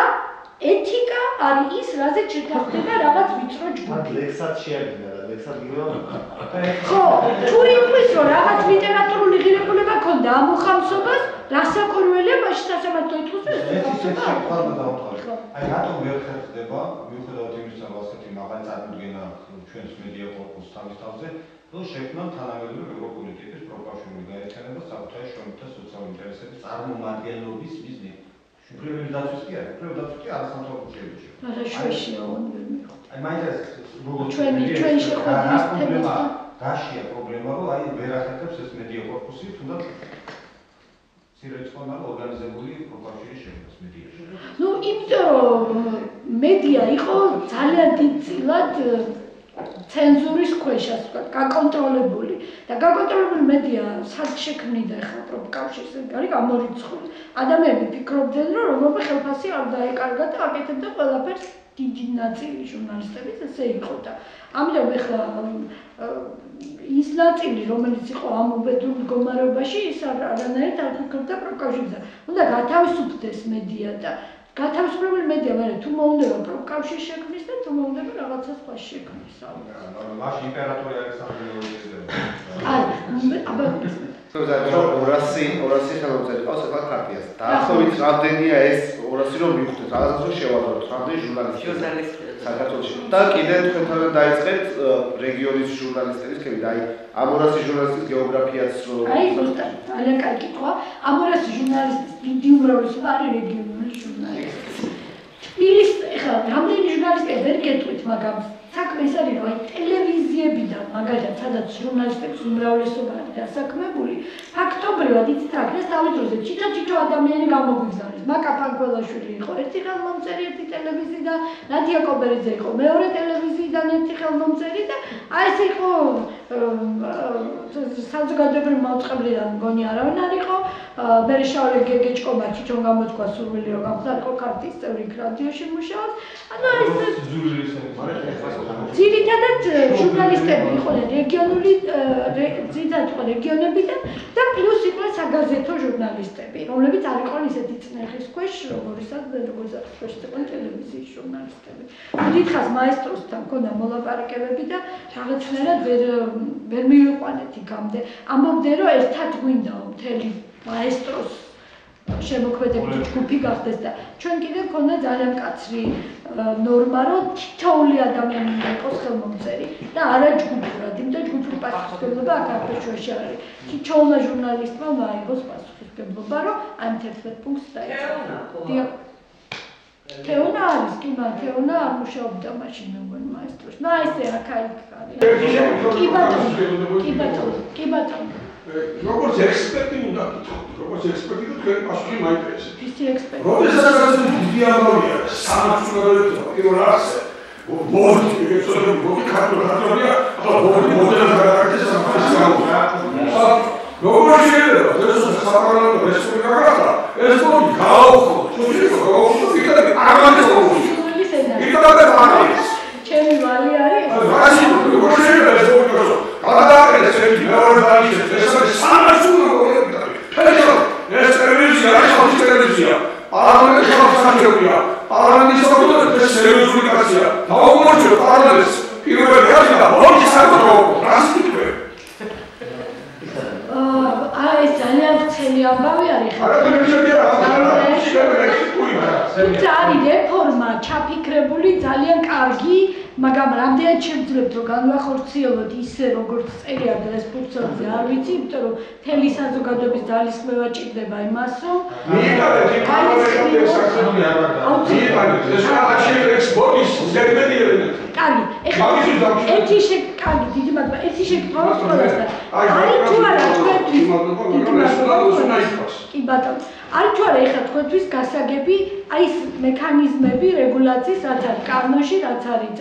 ეთიკა არის ის, რაზეც შეთანხმდება რაღაც ვიწრო ჯგუფი. ლექსად შეადგინა და ლექსად გიგო. ხო, თუ იმის რომ რაღაც ლიტერატურული ღირებულება ქონდა ამ მოხამსობას, რასაკვირველია მაშინ სასამართლო ითხოვს ეს შევხვდება. აი რატომ ვერ ხერხდება, მიუხედავად იმისა, რომ ასეთი მაღალი წარმოდგენა ჩვენს მედია კორპუსს თავის თავზე, რომ შექმნა თანამედროვე ევროპული ტიპის პროფესიული გაერთიანება საკუთარი შრომითა სოციალური ინტერესების წარმომადგენლობის მიზნით. პრივატიზაციის კი არის, პრივატიზაცია არასამთავრობო შეიჭრება. არა, შუაშია უნდერმე. აი მაინც როგორც ჩვენი შეხვედრის თემა გაშია პრობლემა, რომ აი ვერ ახერხებს ეს მედია კორპუსი, თუნდაც სირიცხონალ ორგანიზებული პროფესიული შექმნის მედიაში. ნუ იმიტომ რომ მედია იყო ძალიან დიდწილად ცენზურის ქვეშ, ასე ვთქვათ, გაკონტროლებული და გაკონტროლებული მედია სად შექმნიდა ახლა პროფკავშირს არის გამორიცხული. ადამიანები ფიქრობდნენ, რომ რომელიმე ხელფასი არ დაეკარგა და აკეთებდა ყველაფერს დიდი ნაწილი ჟურნალისტების ესე იყო და ამიტომ ახლა ის ნაწილი, რომელიც იყო ამ უბედურ მდგომარეობაში, ის არანაირად არ ფიქრობდა პროფკავშირზე. უნდა გათავისუფლდეს მედია და გათავისუფლებული მედია, მაგრამ თუ მოუნდება პროფკავშირის შექმნის და თუ მოუნდება რაღაცა სხვა შექმნის. მაშინ იმპერატორი ალექსანდრე აბა 200 ხელმოწერი ყავს ახლა ქარტიას. დაახლოებით რამდენია ეს 200 რომ მივხვდეთ, რაღაცას რომ შევადაროთ, რამდენი ჟურნალისტი. საქართველოში. და კიდევ თქვენთან დაიწყეთ რეგიონის ჟურნალისტების კითხვა, აი ამორასის ჟურნალისტის გეოგრაფიაც რო აი ზუსტად, ძალიან კარგი კითხვა. ამორასის ჟურნალისტის დიდი უმრავლესობა არის რეგიონული ჟურნალისტები. თბილის ეხლა რამდენი ჟურნალისტია ვერ გეტყვით, მაგრამ საქმე ის არის, რომ ტელევიზიებიდან, მაგალითად, სადაც ჟურნალისტების უმრავლესობა არის დასაქმებული, ფაქტობრივად იცით რა, ეს თავის დროზე ჩიჩო ადამიანი გამოგვიგზავნის. მაკა ფანქველაშვილი იყო ერთი ხელმომწერი ერთი ტელევიზიიდან, ნადია კობერიძე იყო მეორე ტელევიზიიდან ერთი ხელმომწერი და აი ეს იყო საზოგადოებრივი მაუწყებლიდან მგონი არავინ არ იყო. ბერიშაული გეგეჭკობა ჩიჩონ გამოთქვა სურვილი რომ გამხდარიყო ქართლის წევრი რადიოში მუშაობს. ანუ ეს ძირითადად ჟურნალისტები იყვნენ რეგიონული რეგიონებიდან და პლუს იყვნენ საგაზეთო ჟურნალისტები, რომლებიც არ იყვნენ ისეთი წნეხის ქვეშ, როგორიცაც ქვეშ იყვნენ ტელევიზიის ჟურნალისტები. დიდხანს მაესტროსთან მქონდა მოლაპარაკებები და რაღაცნაირად ვერ მივიყვანეთ იქამდე. ამბობდნენ რომ ერთად გვინდაო მთელი მაესტროს შემოქმედებით ჯგუფი გახდეს და ჩვენ კიდევ მქონდა ძალიან მკაცრი ნორმა, რომ თითოეული ადამიანი უნდა იყოს ხელმომწერი და არა ჯგუფურად, იმიტომ ჯგუფური პასუხისმგებლობა აქ არაფერში არ არის. თითოეულმა ჟურნალისტმა უნდა აიღოს პასუხისმგებლობა, რომ ამ 11 პუნქტს დაეწყო. თეონა არის, კი მაგრამ თეონა არ მუშაობდა მაშინ მე მგონი მაესტროში. ნუ ესე აქ-იქ არის. კი ბატონო. როგორც ექსპერტი უნდა გითხრათ, როგორც ექსპერტი და თქვენ პასუხი მაინტერესებს. ისი ექსპერტი. როდესაც დიდი ამბავია, სამართლებრივი პირველ რასზე, ბორდი ეცოდება ბორდი ქართულია, ახლა ბორდი მოდელს გადააკეთეს სამართლებრივი. როგორც შეიძლება, ეს საპარლამენტო რესპუბლიკა გახდა, ეს ბორდი გააუქმო, შეიძლება გააუქმო, იქნება არის. ჩემი ვალი არის? რაში როგორც შეიძლება ეს ბორდი გახდა. გადააკეთეს ერთი მეორე დაიშეს, ეს არის სამართლებრივი. ეს ტელევიზია, ეს ტელევიზია. პარლამენტის სამსახურია. პარლამენტის სამსახურია, ეს სერიოზული კაცია. დაუმორჩილო პარლამენტს. პირველი არის და ბორდი საკუთრო, რას თქვენ? აი ძალიან ვრცელი ამბავი არის ხა. თუმცა არის რეფორმა ჩაფიქრებული ძალიან კარგი, მაგრამ რამდენად შევძლებთ რომ განვახორციელოთ ისე როგორც წერია და ეს ფუნქციონზე არ ვიცი, იმიტომ რომ მთელი საზოგადოების ძალისხმევა ჭირდება იმას, რომ კარგი, ეხლა ერთი კარგი, დიდი მადლობა. ერთი შეკითხვა ყველასთან. არის თუ არა თქვენთვის? კი ბატონო. არის თუ არა ეხლა თქვენთვის გასაგები აი ეს მექანიზმები რეგულაციის რაც არის კანონში, რაც არის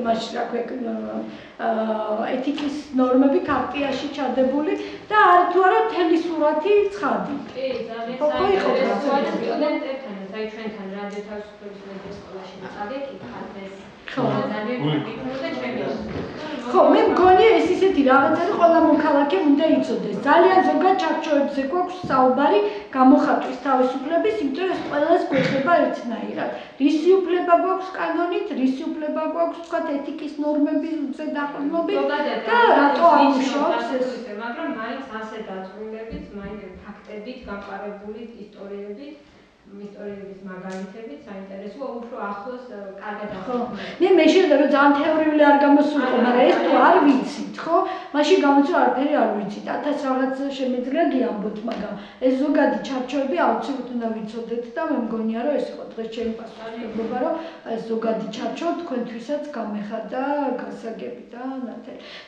მაშინ რა ქვია ეთიკის ნორმები ქარტიაში ჩადებული და არის თუ არა მთელი სურათი ცხადი. კი, ძალიან სტუდენტებთან, აი ჩვენთან რადიო თავისუფლების მედიის სკოლაში მწადე კი ხალხეს. ხო, მე მგონი ეს ისეთი რაღაც არის, ყველა მოქალაქე უნდა იცოდეს. ძალიან ზოგად ჩარჩოებზე გვაქვს საუბარი გამოხატვის თავისუფლების, იმიტომ რომ ეს ყველას გვეხება ერთნაირად. რისი უფლება გვაქვს კანონით, რისი უფლება გვაქვს თქვათ ეთიკის ნორმებზე დაყრდნობით და რატო არ მუშაობს ეს? მაგრამ მაინც ასე დაწვრილებით, მაინც ფაქტებით, გამყარებული ისტორიებით ისტორიების მაგალითებით საინტერესოა უფრო ახლოს კარგად ახსოვს. მე შეიძლება რომ ძალიან თეორიული არ გამოსულიყო, მაგრამ ეს თუ არ ვიცით, ხო? მაშინ გამოიწვია არაფერი არ ვიცით. 1000 რაღაც შემიძლია გიამბოთ, მაგრამ ეს ზოგადი ჩარჩოები აუცილებლად უნდა ვიცოდეთ და მე მგონია რომ ეს იყო დღეს ჩემი პასუხისმგებლობა, რომ ეს ზოგადი ჩარჩო თქვენთვისაც გამეხადა გასაგები და ნათელი.